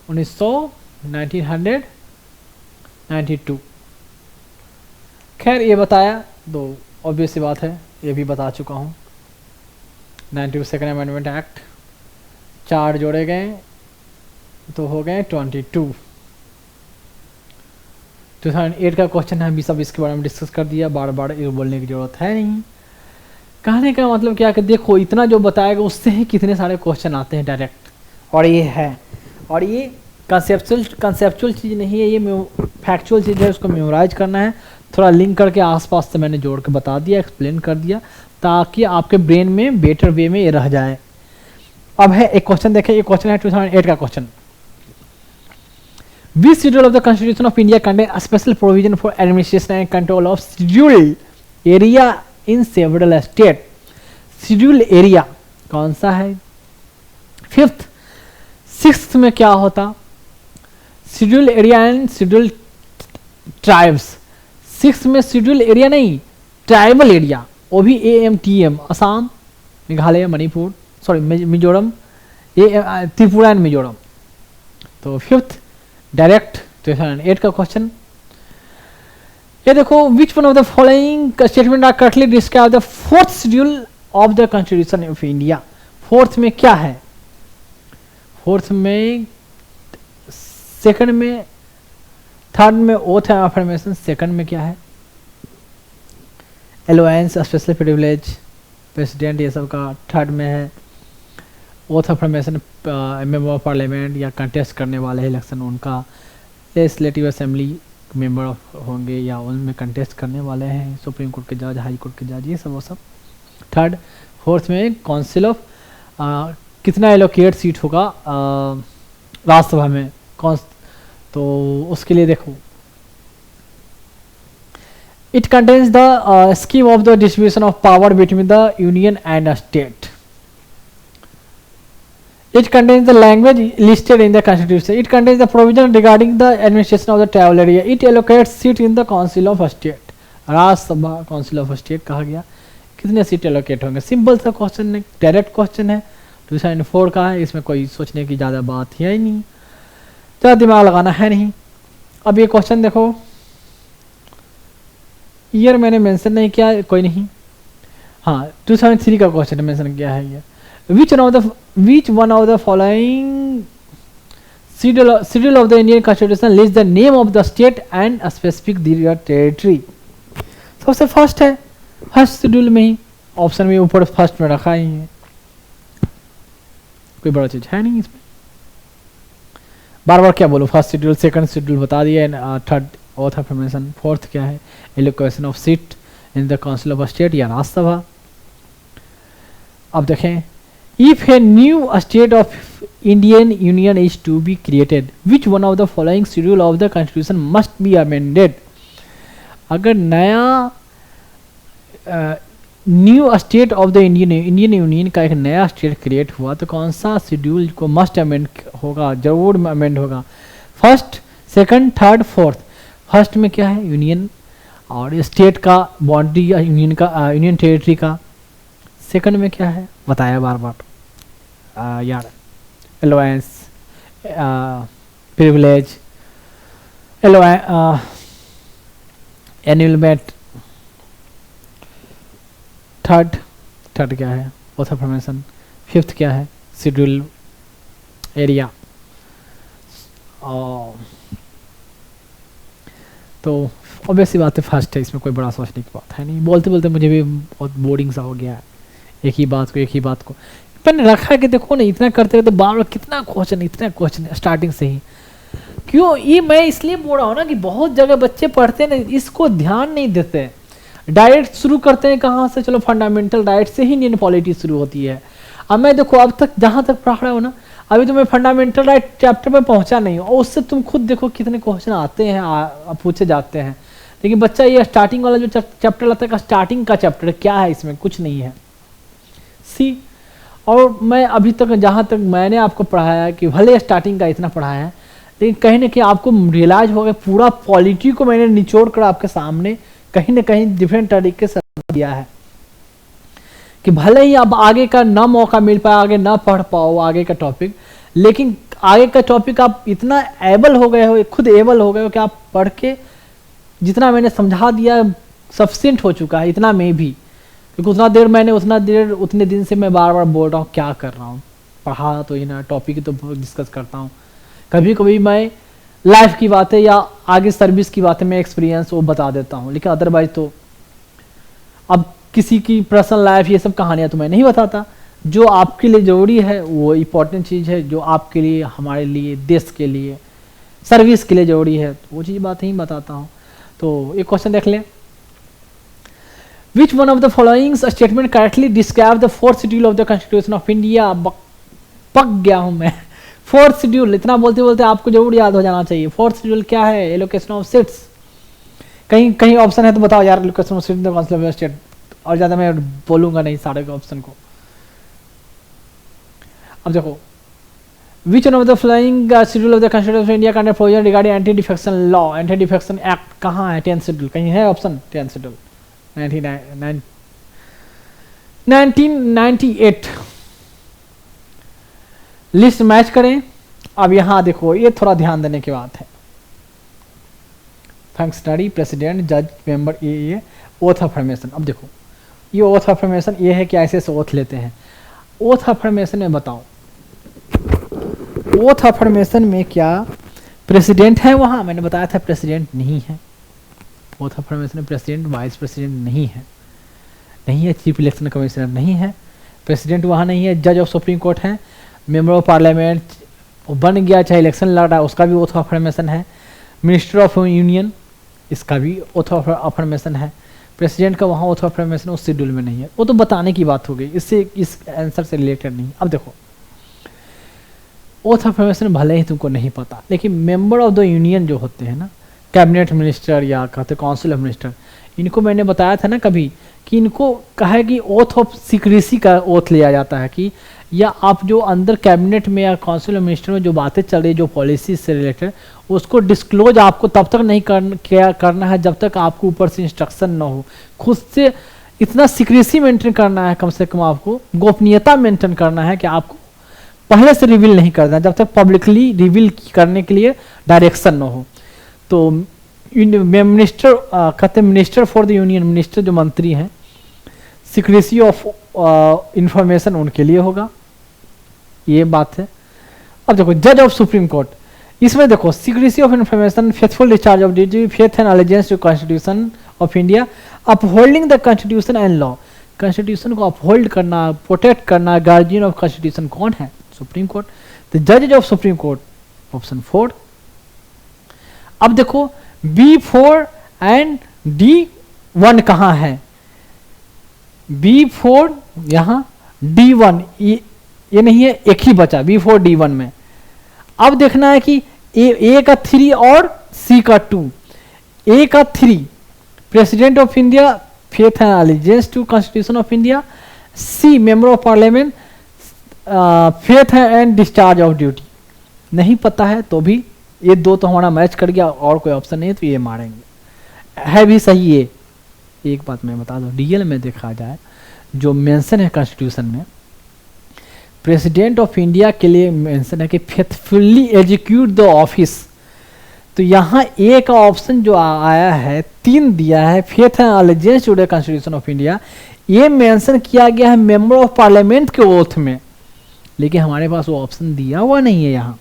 1992। खैर ये बताया दो, ऑब्वियस सी बात है, ये भी बता चुका हूँ। 92nd अमेंडमेंट एक्ट 4 जोड़े गए, तो हो गए 22। 2008 का क्वेश्चन है, अभी सब इसके बारे में डिस्कस कर दिया, बार बार ये बोलने की जरूरत है नहीं। कहने का मतलब क्या कि देखो इतना जो बताएगा उससे ही कितने सारे क्वेश्चन आते हैं डायरेक्ट, और ये है, और ये कंसेप्चुअल चीज़ नहीं है, ये फैक्चुअल चीज़ है, उसको मेमोराइज करना है। थोड़ा लिंक करके आसपास से मैंने जोड़ के बता दिया, एक्सप्लेन कर दिया, ताकि आपके ब्रेन में बेटर वे में ये रह जाए। अब है एक क्वेश्चन देखें, ये क्वेश्चन है 2008 का question. Which schedule of the Constitution of India contain a special provision for administration and control of scheduled area in several states? Scheduled area कौन सा है? फिफ्थ, सिक्स्थ में क्या होता? Scheduled area and scheduled tribes। Sixth में scheduled area नहीं, ट्राइबल एरिया, वो भी AMTM, Assam, Meghalaya, Manipur, sorry Mizoram, Tripura and Mizoram. तो फिफ्थ डायरेक्ट 2008 का क्वेश्चन। ये देखो, which one of the following statement are correctly describe the fourth schedule of the constitution of India. Fourth में क्या है? फोर्थ में, सेकंड में, थर्ड में ओथ है अफर्मेशन, सेकंड में क्या है? एलोवेंस, स्पेशल प्रिविलेज, प्रेसिडेंट, ये सब का थर्ड में है। Oath affirmation member of parliament या कंटेस्ट करने वाले हैं इलेक्शन, उनका लेजिस्लेटिव असेंबली मेंबर होंगे या उनमें कंटेस्ट करने वाले हैं, सुप्रीम कोर्ट के जज, हाई कोर्ट के जज, ये सब वो सब थर्ड। फोर्थ में काउंसिल ऑफ कितना एलोकेट सीट होगा राज्यसभा में, कौन, तो उसके लिए देखो, it contains the scheme of the distribution of power between the union and state. It contains the language listed in the constitution. It contains the provision regarding the administration of the tribal area. It allocates seat in the council of state. Rajya Sabha council of state कहा गया, कितने सीट एलोकेट होंगे? सिंपल सा क्वेश्चन है, डायरेक्ट क्वेश्चन है, 2004 का है, इसमें कोई सोचने की ज़्यादा बात है ही नहीं, ज़्यादा दिमाग लगाना है नहीं। अब ये क्वेश्चन देखो, ईयर मैंने मेंशन नहीं किया, कोई नहीं, हाँ 2003 का क्वेश्चन मेंशन किया है ये। Which one of the following schedule of the Indian Constitution lists the name of the state and a specific their territory? सबसे फर्स्ट है, फर्स्ट शेड्यूल में ही ऑप्शन में ऊपर फर्स्ट में रखा ही है, कोई बड़ा चीज है नहीं इसमें। बार बार क्या बोलो, फर्स्ट शेड्यूल, सेकंड शेड्यूल बता दिया, थर्ड ओथ अफर्मेशन, फोर्थ क्या है? Allocation of seat in the council of state या राज्यसभा। अब देखें, if a new state of Indian Union is to be created, which one of the following schedule of the constitution must be amended? अगर नया new state of the Indian union का एक नया स्टेट क्रिएट हुआ, तो कौन सा शेड्यूल को मस्ट अमेंड होगा, जरूर अमेंड होगा? First, second, third, fourth. First में क्या है? यूनियन और स्टेट का बाउंड्री, यूनियन का, यूनियन टेरिटरी का। सेकंड में क्या है बताया बार बार यार, एलोवेंस, प्रिविलेज, एनुअलमेंट। थर्ड क्या है? Oath affirmation. फिफ्थ क्या है? Schedule area. तो ऑब्वियसली बात है फर्स्ट है, इसमें कोई बड़ा सोचने की बात है नहीं। बोलते बोलते मुझे भी बहुत बोरिंग सा हो गया है, एक ही बात को मैंने रखा कि देखो ना, इतना करते रहते बार बार कितना क्वेश्चन स्टार्टिंग से ही। क्यों ये मैं इसलिए बोल रहा हूँ ना कि बहुत जगह बच्चे पढ़ते हैं ना, इसको ध्यान नहीं देते, डायरेक्ट शुरू करते हैं कहाँ से? चलो फंडामेंटल राइट से ही इंडियन पॉलिटी शुरू होती है। अब मैं देखो अब तक जहाँ तक पढ़ रहा हूँ ना, अभी तो मैं फंडामेंटल राइट चैप्टर में पहुँचा नहीं हूँ, और उससे तुम खुद देखो कितने क्वेश्चन आते हैं, पूछे जाते हैं। लेकिन बच्चा ये स्टार्टिंग वाला जो चैप्टर लाता है, स्टार्टिंग का चैप्टर क्या है? इसमें कुछ नहीं है। सी, और मैं अभी तक जहाँ तक मैंने आपको पढ़ाया कि भले स्टार्टिंग का इतना पढ़ाया है, लेकिन कहीं ना कहीं आपको रियलाइज हो गया, पूरा पॉलिटी को मैंने निचोड़ कर आपके सामने कहीं ना कहीं डिफरेंट तरीके से दिया है, कि भले ही अब आगे का ना मौका मिल पाए, आगे ना पढ़ पाओ आगे का टॉपिक, लेकिन आगे का टॉपिक आप इतना एबल हो गए हो, खुद एबल हो गए हो कि आप पढ़ के जितना मैंने समझा दिया सफिशिएंट हो चुका है, इतना में भी, क्योंकि उतने दिन से मैं बार बार बोल रहा हूँ क्या कर रहा हूँ, पढ़ा तो ही ना, टॉपिक तो डिस्कस करता हूँ, कभी कभी मैं लाइफ की बातें या आगे सर्विस की बातें मैं एक्सपीरियंस वो बता देता हूँ, लेकिन अदरवाइज तो अब किसी की पर्सनल लाइफ ये सब कहानियाँ तो मैं नहीं बताता। जो आपके लिए ज़रूरी है वो इम्पोर्टेंट चीज़ है, जो आपके लिए, हमारे लिए, देश के लिए, सर्विस के लिए ज़रूरी है, तो वो चीज़ बात ही बताता हूँ। तो एक क्वेश्चन देख लें, विच one of the following statement correctly describe the fourth schedule of the constitution of India. पक गया हूँ मैं। फोर्थ शेड्यूल इतना बोलते बोलते आपको जरूर याद हो जाना चाहिए। फोर्थ शेड्यूल क्या है? Allocation of seats. कहीं कहीं ऑप्शन है तो बताओ यार, allocation of seats the council of state. और ज़्यादा मैं बोलूंगा नहीं सारे के ऑप्शन को। अब देखो, which one of the following schedule of the constitution of India का provision regarding anti defection law, anti defection act कहाँ है? 10th शेड्यूल कहीं है option? 10th schedule 1998। List match करें। अब यहां देखो, ये थोड़ा ध्यान देने की बात है। फंक्शनरी, प्रेसिडेंट, जज, मेंबर, ये ओथ अफर्मेशन। अब देखो, ये ओथ अफर्मेशन ये है कि ऐसे ओथ लेते हैं। ओथ अफर्मेशन में बताओ, ओथ अफर्मेशन में क्या प्रेसिडेंट है? वहां मैंने बताया था प्रेसिडेंट नहीं है। ओथ अफर्मेशन में प्रेसिडेंट, वाइस प्रेसिडेंट नहीं है, चीफ इलेक्शन कमिश्नर नहीं है, प्रेसिडेंट वहां नहीं है, जज ऑफ सुप्रीम कोर्ट है, मेंबर ऑफ पार्लियामेंट बन गया चाहे इलेक्शन लड़ रहा है उसका भी ओथ ऑफ अफर्मेशन है, मिनिस्टर ऑफ यूनियन इसका भी ओथ ऑफ अफर्मेशन है, प्रेसिडेंट का वहाँ ओथ ऑफ अफर्मेशन उस शेड्यूल में नहीं है। वो तो बताने की बात हो गई, इससे इस आंसर से रिलेटेड नहीं। अब देखो, ओथ ऑफ अफर्मेशन भले ही तुमको नहीं पता, लेकिन मेंबर ऑफ द यूनियन जो होते हैं ना, कैबिनेट मिनिस्टर या कहते काउंसिल ऑफ मिनिस्टर, इनको मैंने बताया था ना कभी कि इनको कहा कि ओथ ऑफ सीक्रेसी का ओथ लिया जाता है कि या आप जो अंदर कैबिनेट में या काउंसिल ऑफ मिनिस्टर में जो बातें चल रही, जो पॉलिसी से रिलेटेड, उसको डिस्क्लोज आपको तब तक नहीं करना है जब तक आपको ऊपर से इंस्ट्रक्शन ना हो। खुद से इतना सीक्रेसी मेंटेन करना है, कम से कम आपको गोपनीयता मेंटेन करना है कि आपको पहले से रिवील नहीं करना जब तक पब्लिकली रिवील करने के लिए डायरेक्शन ना हो। तो मिनिस्टर कहते हैं minister for the union, minister जो मंत्री हैं, सीक्रेसी ऑफ इंफॉर्मेशन उनके लिए होगा, ये बात है। अब देखो, जज ऑफ सुप्रीम कोर्ट, इसमें देखो secrecy of information, faithful discharge of duty, faith and allegiance to constitution of India, upholding the constitution and law. Constitution को अपहोल्ड करना, प्रोटेक्ट करना, गार्जियन ऑफ कॉन्स्टिट्यूशन कौन है? Supreme court. द जजेज ऑफ सुप्रीम कोर्ट, ऑप्शन 4। अब देखो, B4 एंड D1 कहाँ है? B4 यहाँ, D1 ये नहीं है, एक ही बचा B4 D1 में। अब देखना है कि A का 3 और C का 2। A का 3 president of India, faith and allegiance to constitution of India, C member of parliament, faith and discharge of duty. नहीं पता है तो भी ये दो तो हमारा मैच कर गया, और कोई ऑप्शन नहीं है तो ये मारेंगे। है भी सही है। एक बात मैं बता दूं, डीएल में देखा जाए जो मेंशन है कॉन्स्टिट्यूशन में, प्रेसिडेंट ऑफ इंडिया के लिए मेंशन है कि फेथफुली एग्जीक्यूट द ऑफिस। तो यहाँ ए का ऑप्शन जो आया है 3 दिया है, faith and allegiance to the constitution of India, ये मेंशन किया गया है मेंबर ऑफ पार्लियामेंट के ओथ में, लेकिन हमारे पास वो ऑप्शन दिया हुआ नहीं है। यहाँ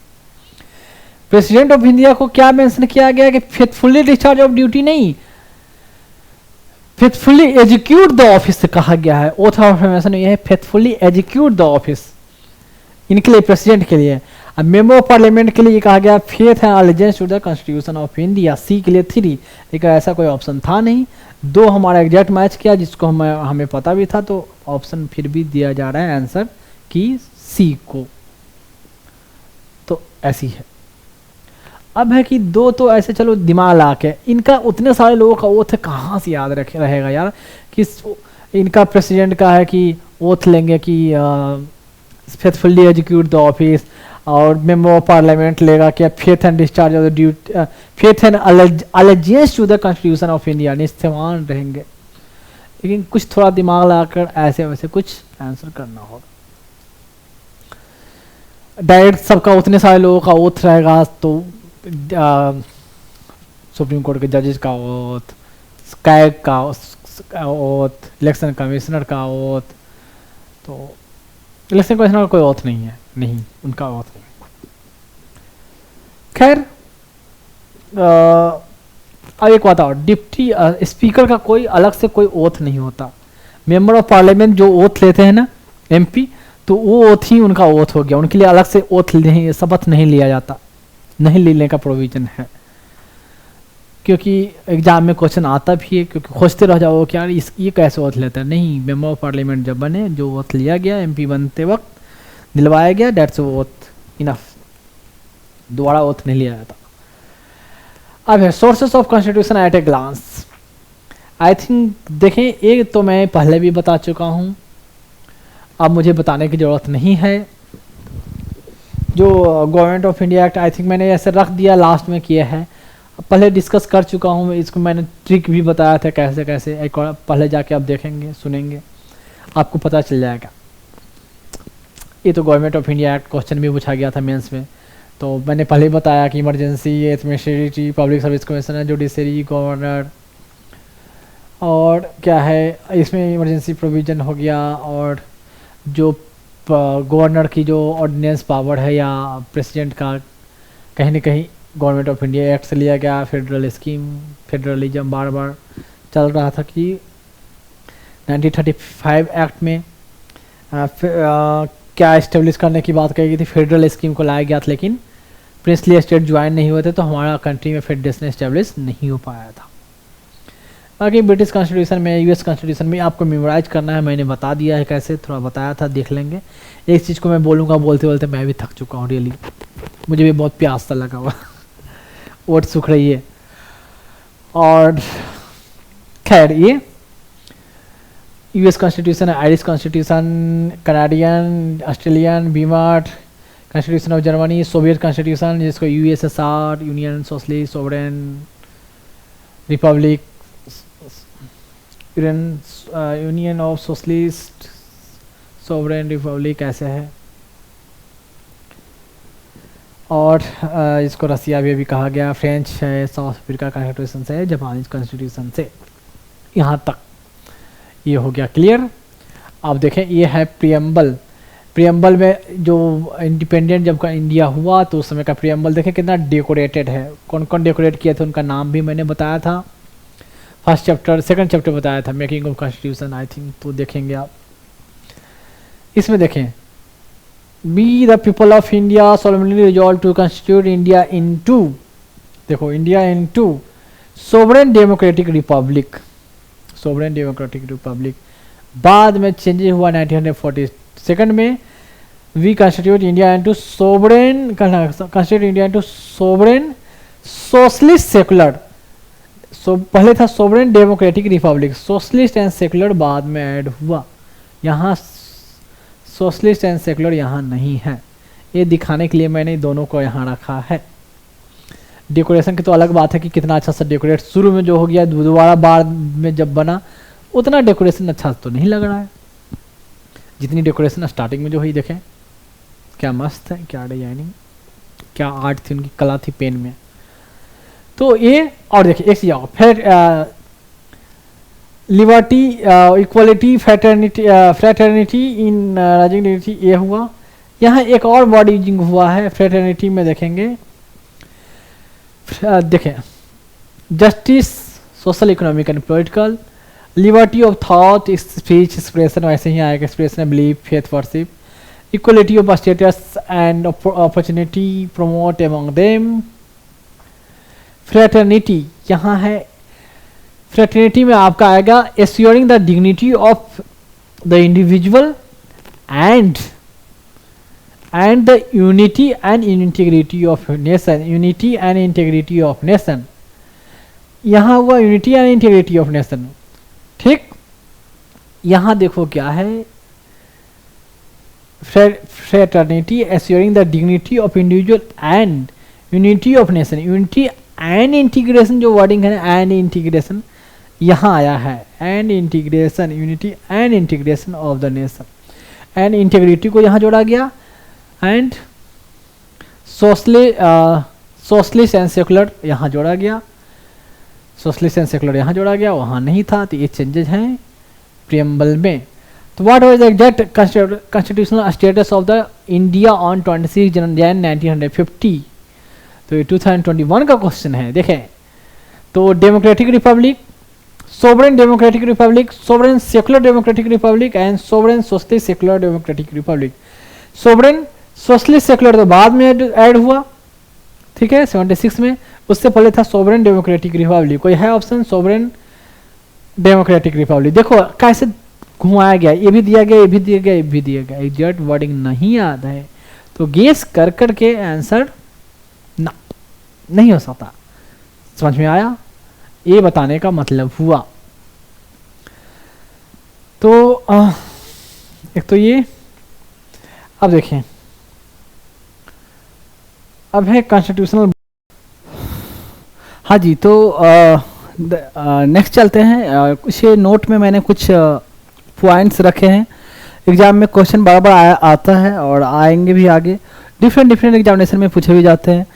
प्रेसिडेंट ऑफ इंडिया को क्या मेंशन किया गया कि फेथफुली डिस्चार्ज ऑफ ड्यूटी नहीं, फेथफुली एग्जीक्यूट द ऑफिस से कहा गया है। ओथ ऑफ अफर्मेशन ये है फेथफुली एग्जीक्यूट द ऑफिस, इनके लिए, प्रेसिडेंट के लिए। अब मेंबर ऑफ पार्लियामेंट के लिए कहा गया faith and allegiance to the constitution of India, C के लिए 3, लेकिन ऐसा कोई ऑप्शन था नहीं। 2 हमारा एग्जैक्ट मैच किया, जिसको हमें पता भी था, तो ऑप्शन फिर भी दिया जा रहा है आंसर की सी को। तो ऐसी है। अब है कि 2 तो ऐसे चलो दिमाग ला के, इनका उतने सारे लोगों का ओथ कहाँ से याद रहेगा यार, कि इनका प्रेसिडेंट का है कि ओथ लेंगे कि फेथफुली एग्जीक्यूट द ऑफिस, और मेंबर ऑफ पार्लियामेंट लेगा कि faith and discharge of the duty, faith and allegiance to the constitution of India, निस्तेमान रहेंगे। लेकिन कुछ थोड़ा दिमाग लगाकर ऐसे वैसे कुछ आंसर करना होगा। डायरेक्ट सबका उतने सारे लोगों का ओथ रहेगा तो सुप्रीम कोर्ट के जजेस का ओथ, स्कैग का ओथ, इलेक्शन कमिश्नर का ओथ, तो इलेक्शन कमिश्नर का कोई ओथ नहीं है, नहीं उनका ओथ नहीं। खैर अब एक बात और, डिप्टी स्पीकर का कोई अलग से कोई ओथ नहीं होता। मेंबर ऑफ पार्लियामेंट जो ओथ लेते हैं ना एमपी, तो वो ओथ ही उनका ओथ हो गया, उनके लिए अलग से ओथ नहीं, शपथ नहीं लिया जाता, नहीं लेने का प्रोविजन है। क्योंकि एग्जाम में क्वेश्चन आता भी है, क्योंकि खोजते रह जाओ कि यार ये कैसे ओथ लेता है। नहीं, मेंबर ऑफ पार्लियामेंट जब बने, जो ओथ लिया गया एमपी बनते वक्त दिलवाया गया, डेट्स ओथ इनफ, दोबारा ओथ नहीं लिया जाता। अब है sources of constitution at a glance. I think देखें, एक तो मैं पहले भी बता चुका हूँ, अब मुझे बताने की ज़रूरत नहीं है। जो government of India act, I think मैंने ऐसे रख दिया लास्ट में किया है, पहले डिस्कस कर चुका हूँ, इसको मैंने ट्रिक भी बताया था कैसे कैसे, एक और पहले जाके आप देखेंगे सुनेंगे आपको पता चल जाएगा। ये तो government of India act question भी पूछा गया था मेंस में, तो मैंने पहले ही बताया कि emergency, administrative, public service commissioner, judiciary, governor, और क्या है इसमें इमरजेंसी प्रोविज़न हो गया, और जो गवर्नर की जो ऑर्डिनेंस पावर है या प्रेसिडेंट का, कहीं ना कहीं गवर्नमेंट ऑफ इंडिया एक्ट से लिया गया। फेडरल स्कीम, फेडरलिज्म बार बार चल रहा था कि 1935 एक्ट में क्या इस्टेब्लिश करने की बात कही गई थी, फेडरल स्कीम को लाया गया था, लेकिन प्रिंसली स्टेट ज्वाइन नहीं हुए थे, तो हमारा कंट्री में फेडरेशन इस्टेब्लिश नहीं हो पाया था। बाकी ब्रिटिश कॉन्स्टिट्यूशन में, यूएस कॉन्स्टिट्यूशन में आपको मेमोराइज करना है, मैंने बता दिया है कैसे, थोड़ा बताया था, देख लेंगे। एक चीज़ को मैं बोलूँगा, बोलते बोलते मैं भी थक चुका हूँ रियली, मुझे भी बहुत प्यास सा लगा हुआ ओट सूख रही है। और खैर ये US constitution, Irish constitution, Canadian, Australian, Weimar, constitution of Germany, Soviet constitution जिसको USSR, union socialist sovereign republic, union of socialist sovereign republic ऐसे है, और इसको रसिया भी अभी कहा गया, फ्रेंच है, साउथ अफ्रीका कॉन्स्टिट्यूशन से, जापानीज कॉन्स्टिट्यूशन से, यहाँ तक ये हो गया क्लियर। अब देखें ये है प्रियम्बल। प्रियम्बल में जो इंडिपेंडेंट जब का इंडिया हुआ तो उस समय का प्रियम्बल देखें कितना डेकोरेटेड है, कौन कौन डेकोरेट किए थे उनका नाम भी मैंने बताया था, फर्स्ट चैप्टर, सेकंड चैप्टर बताया था, making of constitution I think, तो देखेंगे आप। इसमें देखें, we the people of India solemnly resolve to constitute India into, देखो India into sovereign democratic republic, sovereign democratic republic. बाद में चेंजेस हुआ 1942 में, we constitute India into sovereign, constitute India into sovereign socialist secular, पहले था sovereign democratic republic, socialist and secular बाद में ऐड हुआ, यहाँ सोशलिस्ट एंड सेकुलर यहाँ नहीं है, ये दिखाने के लिए मैंने दोनों को यहाँ रखा है। डेकोरेशन की तो अलग बात है कि कितना अच्छा सा डेकोरेट शुरू में जो हो गया, दोबारा बाद में जब बना उतना डेकोरेशन अच्छा तो नहीं लग रहा है, जितनी डेकोरेशन स्टार्टिंग में जो हुई देखें क्या मस्त है, क्या डिजाइनिंग, क्या आर्ट थी उनकी, कला थी पेन में। तो ये, और देखिए एक चीज और, फिर लिबर्टी, इक्वलिटी, फ्रेटर्निटी इन राइजिंग डिग्निटी, ये हुआ। यहाँ एक और वर्ड यूजिंग हुआ है फ्रेटर्निटी में, देखेंगे देखें, justice, social, economic and political, liberty of thought, speech, expression, वैसे ही आएगा, expression, belief, faith, worship, equality of status and opportunity promote among them. Fraternity यहाँ है, फ्रेटर्निटी में आपका आएगा assuring the dignity of the individual and the unity and integrity of nation, unity and integrity of nation, यहाँ हुआ unity and integrity of nation, ठीक। यहाँ देखो क्या है, fraternity assuring the dignity of individual and unity of nation, unity and integration जो वर्डिंग है ना, एंड इंटीग्रेशन यहाँ आया है, and integration, unity and integration of the nation, and integrity को यहाँ जोड़ा गया, एंड सोशलिस्ट एंड सेकुलर यहाँ जोड़ा गया, सोशलिस्ट एंड सेकुलर यहाँ जोड़ा गया, वहाँ नहीं था, तो ये चेंजेस हैं प्रियम्बल में। तो what was the exact constitutional status of the India on 26 जनवरी 1950, तो ये 2021 का क्वेश्चन है। देखें तो democratic republic, sovereign democratic republic, sovereign secular democratic Republic and sovereign socialist secular democratic republic. Sovereign socialist secular तो बाद में ऐड हुआ, ठीक है, 76 में। उससे पहले था सोवरेन डेमोक्रेटिक रिपब्लिक। कोई है ऑप्शन? Sovereign democratic Republic. देखो कैसे घुमाया गया, ये भी दिया गया, ये भी दिया गया, ये भी दिया गया, एग्जैक्ट वर्डिंग नहीं याद है तो गेस कर करके आंसर ना नहीं हो सकता। समझ में आया? ये बताने का मतलब हुआ। तो एक तो ये, अब देखें, अब है कॉन्स्टिट्यूशनल। हाँ जी, तो नेक्स्ट चलते हैं। कुछ नोट में मैंने कुछ पॉइंट्स रखे हैं। एग्जाम में क्वेश्चन बार बार आता है और आएंगे भी आगे, डिफरेंट एग्जामिनेशन में पूछे भी जाते हैं,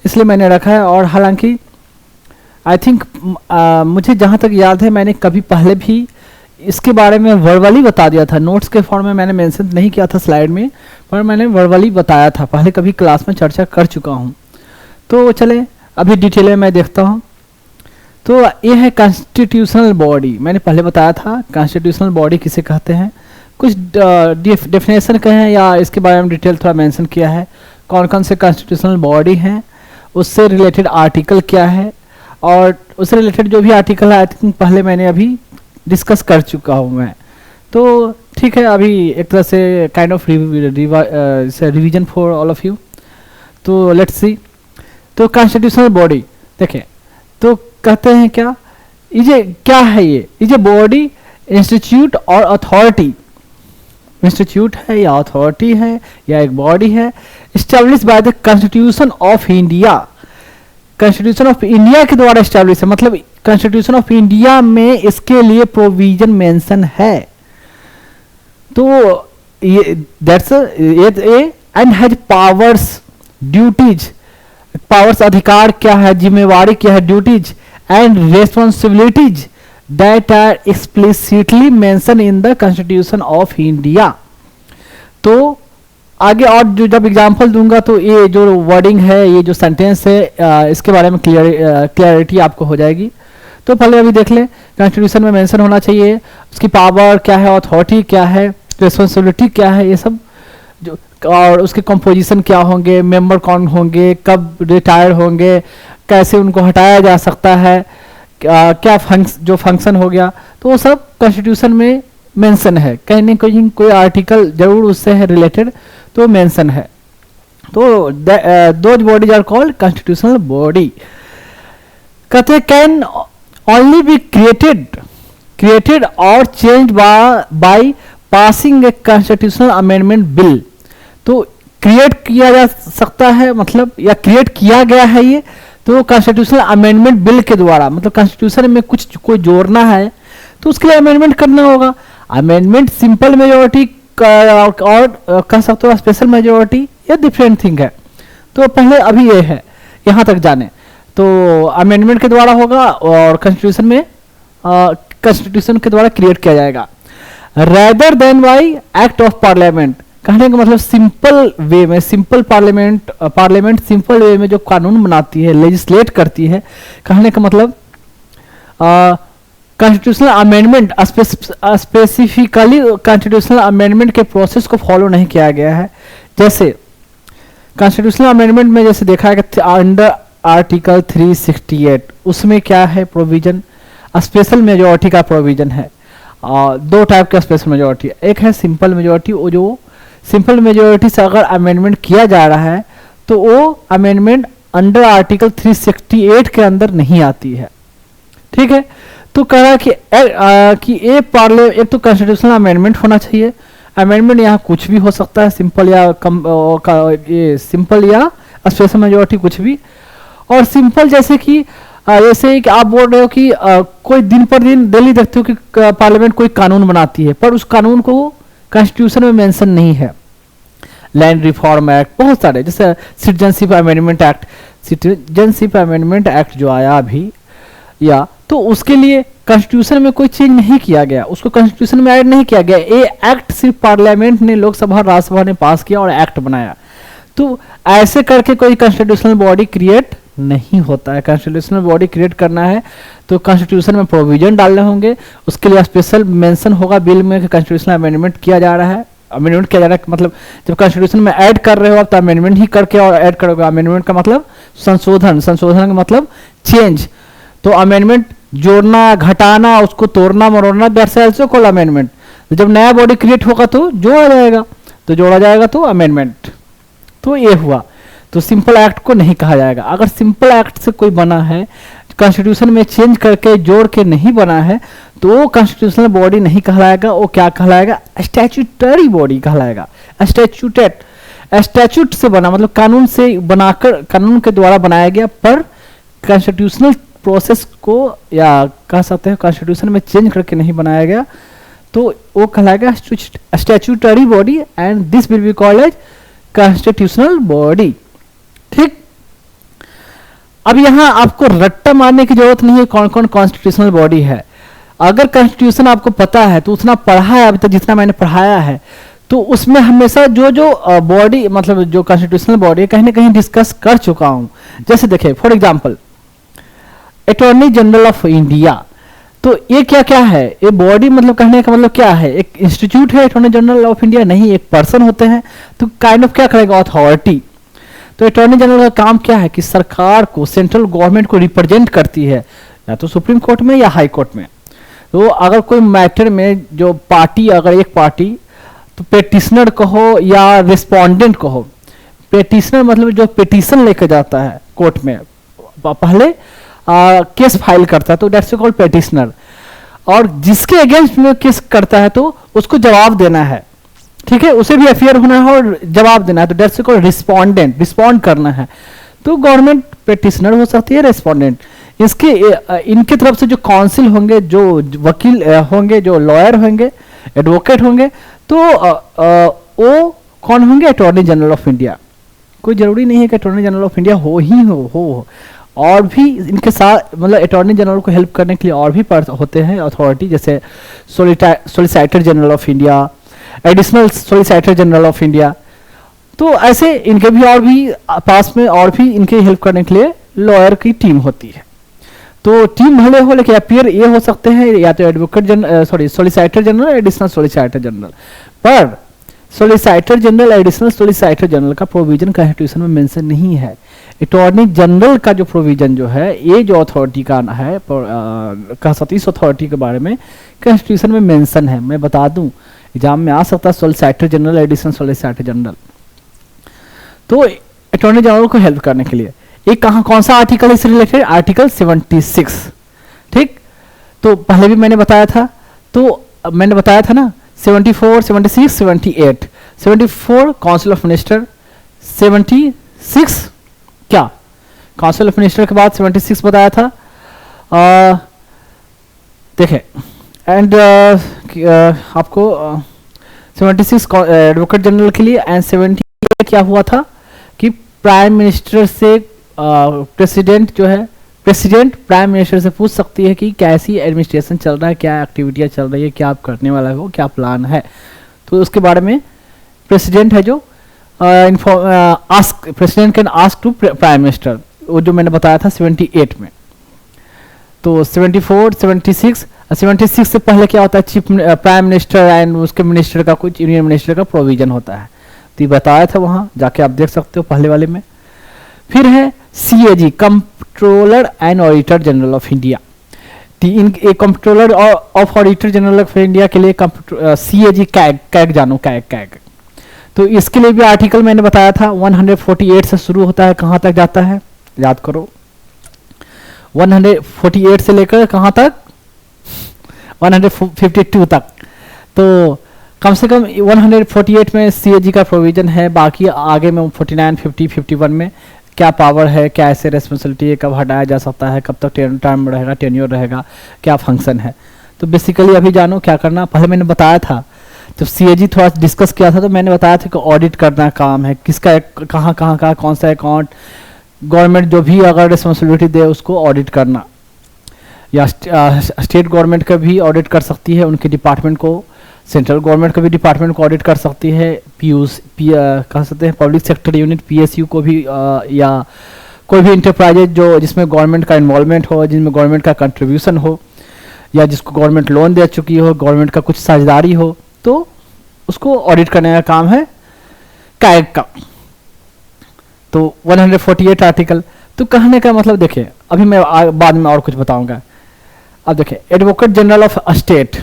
इसलिए मैंने रखा है। और हालांकि आई थिंक मुझे जहाँ तक याद है मैंने कभी पहले भी इसके बारे में वर्बली बता दिया था। नोट्स के फॉर्म में मैंने मेंशन नहीं किया था स्लाइड में, पर मैंने वर्बली बताया था पहले, कभी क्लास में चर्चा कर चुका हूँ। तो चले अभी डिटेल में मैं देखता हूँ। तो ये है कॉन्स्टिट्यूशनल बॉडी। मैंने पहले बताया था कॉन्स्टिट्यूशनल बॉडी किसे कहते हैं, कुछ डेफिनेशन कहे हैं या इसके बारे में डिटेल थोड़ा मेंशन किया है। कौन कौन से कॉन्स्टिट्यूशनल बॉडी हैं, उससे रिलेटेड आर्टिकल क्या है, और उससे रिलेटेड जो भी आर्टिकल है आई थिंक पहले मैंने अभी डिस्कस कर चुका हूँ मैं। तो ठीक है, अभी एक तरह से kind of revision for all of you. तो लेट्स सी। तो कॉन्स्टिट्यूशनल बॉडी देखें तो कहते हैं क्या, ये क्या है, ये बॉडी इंस्टीट्यूट और अथॉरिटी, इंस्टीट्यूट है या अथॉरिटी है या एक बॉडी है, establish by the constitution of India. Constitution of India के द्वारा एस्टेब्लिश है, मतलब कॉन्स्टिट्यूशन ऑफ इंडिया में इसके लिए प्रोविजन मेंशन है। तो ये that's and has powers, duties, powers अधिकार क्या है, जिम्मेवारी क्या है, duties and responsibilities that are explicitly mention in the constitution of India. तो आगे और जो जब एग्जांपल दूंगा तो ये जो वर्डिंग है, ये जो सेंटेंस है, इसके बारे में क्लियरिटी आपको हो जाएगी। तो पहले अभी देख लें, कॉन्स्टिट्यूशन में मेंशन होना चाहिए उसकी पावर क्या है, अथॉरिटी क्या है, रिस्पॉन्सिबिलिटी क्या है, ये सब जो, और उसके कंपोजिशन क्या होंगे, मेंबर कौन होंगे, कब रिटायर होंगे, कैसे उनको हटाया जा सकता है, क्या जो फंक्शन हो गया, तो वो सब कॉन्स्टिट्यूशन में मेंशन है। कहीं ना कहीं कोई आर्टिकल जरूर उससे है रिलेटेड, तो मेंशन है। तो those bodies are called constitutional body. कहते हैं कैन ओनली बी क्रिएटेड और change by passing a constitutional amendment bill. तो क्रिएट किया जा सकता है, मतलब या क्रिएट किया गया है ये तो कॉन्स्टिट्यूशनल अमेंडमेंट बिल के द्वारा, मतलब कॉन्स्टिट्यूशन में कुछ कोई जोड़ना है तो उसके लिए अमेंडमेंट करना होगा। अमेंडमेंट सिंपल मेजोरिटी और कह सकते हो स्पेशल मेजोरिटी, या डिफरेंट थिंग है। तो पहले अभी ये है, यहाँ तक जाने तो अमेंडमेंट के द्वारा होगा और कॉन्स्टिट्यूशन में कॉन्स्टिट्यूशन के द्वारा क्रिएट किया जाएगा। Rather than by act of parliament, कहने का मतलब सिंपल वे में, सिंपल पार्लियामेंट सिंपल वे में जो कानून बनाती है, लेजिस्लेट करती है, कहने का मतलब constitutional amendment specifically constitutional amendment के प्रोसेस को फॉलो नहीं किया गया है। जैसे कॉन्स्टिट्यूशनल अमेंडमेंट में जैसे देखा है कि अंडर आर्टिकल 368 उसमें क्या है प्रोविजन, स्पेशल मेजोरिटी का प्रोविजन है। दो टाइप का स्पेशल मेजोरिटी, एक है सिंपल मेजोरिटी, वो जो सिंपल मेजोरिटी से अगर अमेंडमेंट किया जा रहा है तो वो अमेंडमेंट अंडर आर्टिकल 368 के अंदर नहीं आती है। ठीक है, तो कह रहा है कि एक तो कॉन्स्टिट्यूशनल अमेंडमेंट होना चाहिए। अमेंडमेंट यहाँ कुछ भी हो सकता है, सिंपल या सिंपल या स्पेशल मेजोरिटी कुछ भी। और सिंपल जैसे कि आप बोल रहे हो कि कोई दिन पर दिन डेली देखते हो कि पार्लियामेंट कोई कानून बनाती है, पर उस कानून को कॉन्स्टिट्यूशन में मेंशन नहीं है। लैंड रिफॉर्म एक्ट, बहुत सारे, जैसे सिटीजनशिप अमेंडमेंट एक्ट जो आया अभी, या तो उसके लिए कॉन्स्टिट्यूशन में कोई चेंज नहीं किया गया, उसको कॉन्स्टिट्यूशन में ऐड नहीं किया गया। ये एक्ट सिर्फ पार्लियामेंट ने, लोकसभा राज्यसभा ने पास किया और एक्ट बनाया। तो ऐसे करके कोई कॉन्स्टिट्यूशनल बॉडी क्रिएट नहीं होता है। कॉन्स्टिट्यूशनल बॉडी क्रिएट करना है तो कॉन्स्टिट्यूशन में प्रोविजन डालने होंगे, उसके लिए स्पेशल मेंशन होगा बिल में कि कॉन्स्टिट्यूशनल अमेंडमेंट किया जा रहा है। अमेंडमेंट किया जा रहा है मतलब जब कॉन्स्टिट्यूशन में ऐड कर रहे हो आप तो अमेंडमेंट ही करके और ऐड करोगे। अमेंडमेंट का मतलब संशोधन, संशोधन का मतलब चेंज। तो अमेंडमेंट जोड़ना, घटाना, उसको तोड़ना मरोड़ना, दैट्स आल्सो कॉल्ड अमेंडमेंट। जब नया बॉडी क्रिएट होगा तो जोड़ा जाएगा, तो जोड़ा जाएगा तो अमेंडमेंट। तो ये हुआ, तो सिंपल एक्ट को नहीं कहा जाएगा। अगर सिंपल एक्ट से कोई बना है, कॉन्स्टिट्यूशन में चेंज करके जोड़ के नहीं बना है, तो वो कॉन्स्टिट्यूशनल बॉडी नहीं कहलाएगा। वो क्या कहलाएगा? स्टैट्यूटरी बॉडी कहलाएगा। स्टैट्यूट से बना मतलब कानून से बनाकर, कानून के द्वारा बनाया गया, पर कॉन्स्टिट्यूशनल प्रोसेस को या कह सकते हैं कॉन्स्टिट्यूशन में चेंज करके नहीं बनाया गया, तो वो कहलाएगा statutory body and this will be called as constitutional body. ठीक, अब यहां आपको रट्टा मारने की जरूरत नहीं है कौन कौन कॉन्स्टिट्यूशनल बॉडी है। अगर कॉन्स्टिट्यूशन आपको पता है तो उतना पढ़ा है अभी तक जितना मैंने पढ़ाया है, तो उसमें हमेशा जो जो बॉडी मतलब जो कॉन्स्टिट्यूशनल बॉडी कहीं ना कहीं डिस्कस कर चुका हूं। जैसे देखिए for example attorney general of India, तो ये क्या क्या है? ये बॉडी मतलब कहने का मतलब क्या है? एक इंस्टीट्यूट है अटॉर्नी जनरल ऑफ इंडिया? नहीं, एक पर्सन होते हैं। तो काइंड ऑफ क्या करेगा? अथॉरिटी। तो अटॉर्नी जनरल का काम क्या है कि सरकार को, सेंट्रल गवर्नमेंट को रिप्रेजेंट करती है, या तो सुप्रीम कोर्ट में या हाई कोर्ट में। तो अगर कोई मैटर में जो पार्टी, अगर एक पार्टी, तो पेटिशनर कहो या रिस्पोंडेंट कहो। पेटिशनर मतलब जो पिटीशन लेकर जाता है कोर्ट में, पहले केस फाइल करता है, तो दैट्स कॉल्ड पेटिशनर। और जिसके अगेंस्ट में केस करता है तो उसको जवाब देना है, ठीक है, उसे भी अफेयर होना है और जवाब देना है, तो दैट्स कॉल्ड रिस्पोंडेंट, रिस्पॉन्ड करना है। तो गवर्नमेंट पेटिशनर हो सकती है, रेस्पोंडेंट। इसके इनकी तरफ से जो काउंसिल होंगे, जो वकील होंगे, जो लॉयर होंगे, एडवोकेट होंगे, तो वो कौन होंगे? Attorney general of India. कोई जरूरी नहीं है कि अटॉर्नी जनरल ऑफ इंडिया हो ही हो, और भी इनके साथ मतलब अटॉर्नी जनरल को हेल्प करने के लिए और भी होते हैं अथॉरिटी, जैसे solicitor general of India, additional solicitor general of India. तो ऐसे इनके भी और भी पास में और भी इनके हेल्प करने के लिए लॉयर की टीम होती है। तो टीम भले हो लेकिन अपीयर ये हो सकते हैं या तो advocate general, solicitor general, additional solicitor general. पर solicitor general, additional solicitor general का प्रोविजन कॉन्स्टिट्यूशन में मेंशन नहीं है। अटॉर्नी जनरल का जो प्रोविजन जो है, ये जो अथॉरिटी का है, कह सकते इस अथॉरिटी के बारे में कॉन्स्टिट्यूशन में मेंशन है। मैं बता दूं, एग्जाम में आ सकता है solicitor general, additional solicitor general. तो अटॉर्नी जनरल को हेल्प करने के लिए ये कौन सा आर्टिकल इससे रिलेटेड? आर्टिकल 76। ठीक, तो पहले भी मैंने बताया था, तो मैंने बताया था ना 74, 76, 78। 74 काउंसिल ऑफ मिनिस्टर, 76 क्या काउंसिल ऑफ मिनिस्टर के बाद 76 बताया था। देखें एंड आपको 76 एडवोकेट जनरल के लिए, एंड 78 क्या हुआ था कि प्राइम मिनिस्टर से प्रेसिडेंट जो है, प्रेसिडेंट प्राइम मिनिस्टर से पूछ सकती है कि कैसी एडमिनिस्ट्रेशन चल रहा है, क्या एक्टिविटियां चल रही है, क्या आप करने वाला हो, क्या प्लान है। तो उसके बारे में प्रेसिडेंट है जो ask, president can ask to prime minister, वो जो मैंने बताया था 78 में। तो 74, 76, 76 से पहले क्या होता है? चीफ प्राइम मिनिस्टर एंड उसके मिनिस्टर का, कुछ यूनियन मिनिस्टर का प्रोविजन होता है। तो ये बताया था, वहां जाके आप देख सकते हो पहले वाले में। फिर है CAG, controller and auditor general of India. Controller of auditor general of India के लिए CAG, कैग जानो, कैग। तो इसके लिए भी आर्टिकल मैंने बताया था 148 से शुरू होता है, कहां तक जाता है याद करो? 148 से लेकर कहां तक? 152 तक। तो कम से कम 148 में CAG का प्रोविजन है। बाकी आगे में 49, 50, 51 में क्या पावर है, क्या ऐसे रेस्पॉन्सिबिलिटी है, कब हटाया जा सकता है, कब तक टर्म रहेगा, टेन्योर रहेगा, क्या फंक्शन है। तो बेसिकली अभी जानो क्या करना। पहले मैंने बताया था, जब CAG थोड़ा डिस्कस किया था तो मैंने बताया था कि ऑडिट करना काम है, किसका कहाँ का कौन सा अकाउंट, गवर्नमेंट जो भी अगर रिस्पॉन्सिबिलिटी दे उसको ऑडिट करना, या स्टेट गवर्नमेंट का भी ऑडिट कर सकती है उनके डिपार्टमेंट को, सेंट्रल गवर्नमेंट का भी डिपार्टमेंट को ऑडिट कर सकती है, कह सकते हैं पब्लिक सेक्टर यूनिट पीएसयू को भी, या कोई भी इंटरप्राइजेज जो जिसमें गवर्नमेंट का इन्वॉल्वमेंट हो, जिसमें गवर्नमेंट का कंट्रीब्यूशन हो, या जिसको गवर्नमेंट लोन दे चुकी हो, गवर्नमेंट का कुछ साझेदारी हो, तो उसको ऑडिट करने का काम है कैग का। तो 148 आर्टिकल। तो कहने का मतलब देखिए, अभी मैं बाद में और कुछ बताऊंगा। अब देखिए एडवोकेट जनरल ऑफ स्टेट,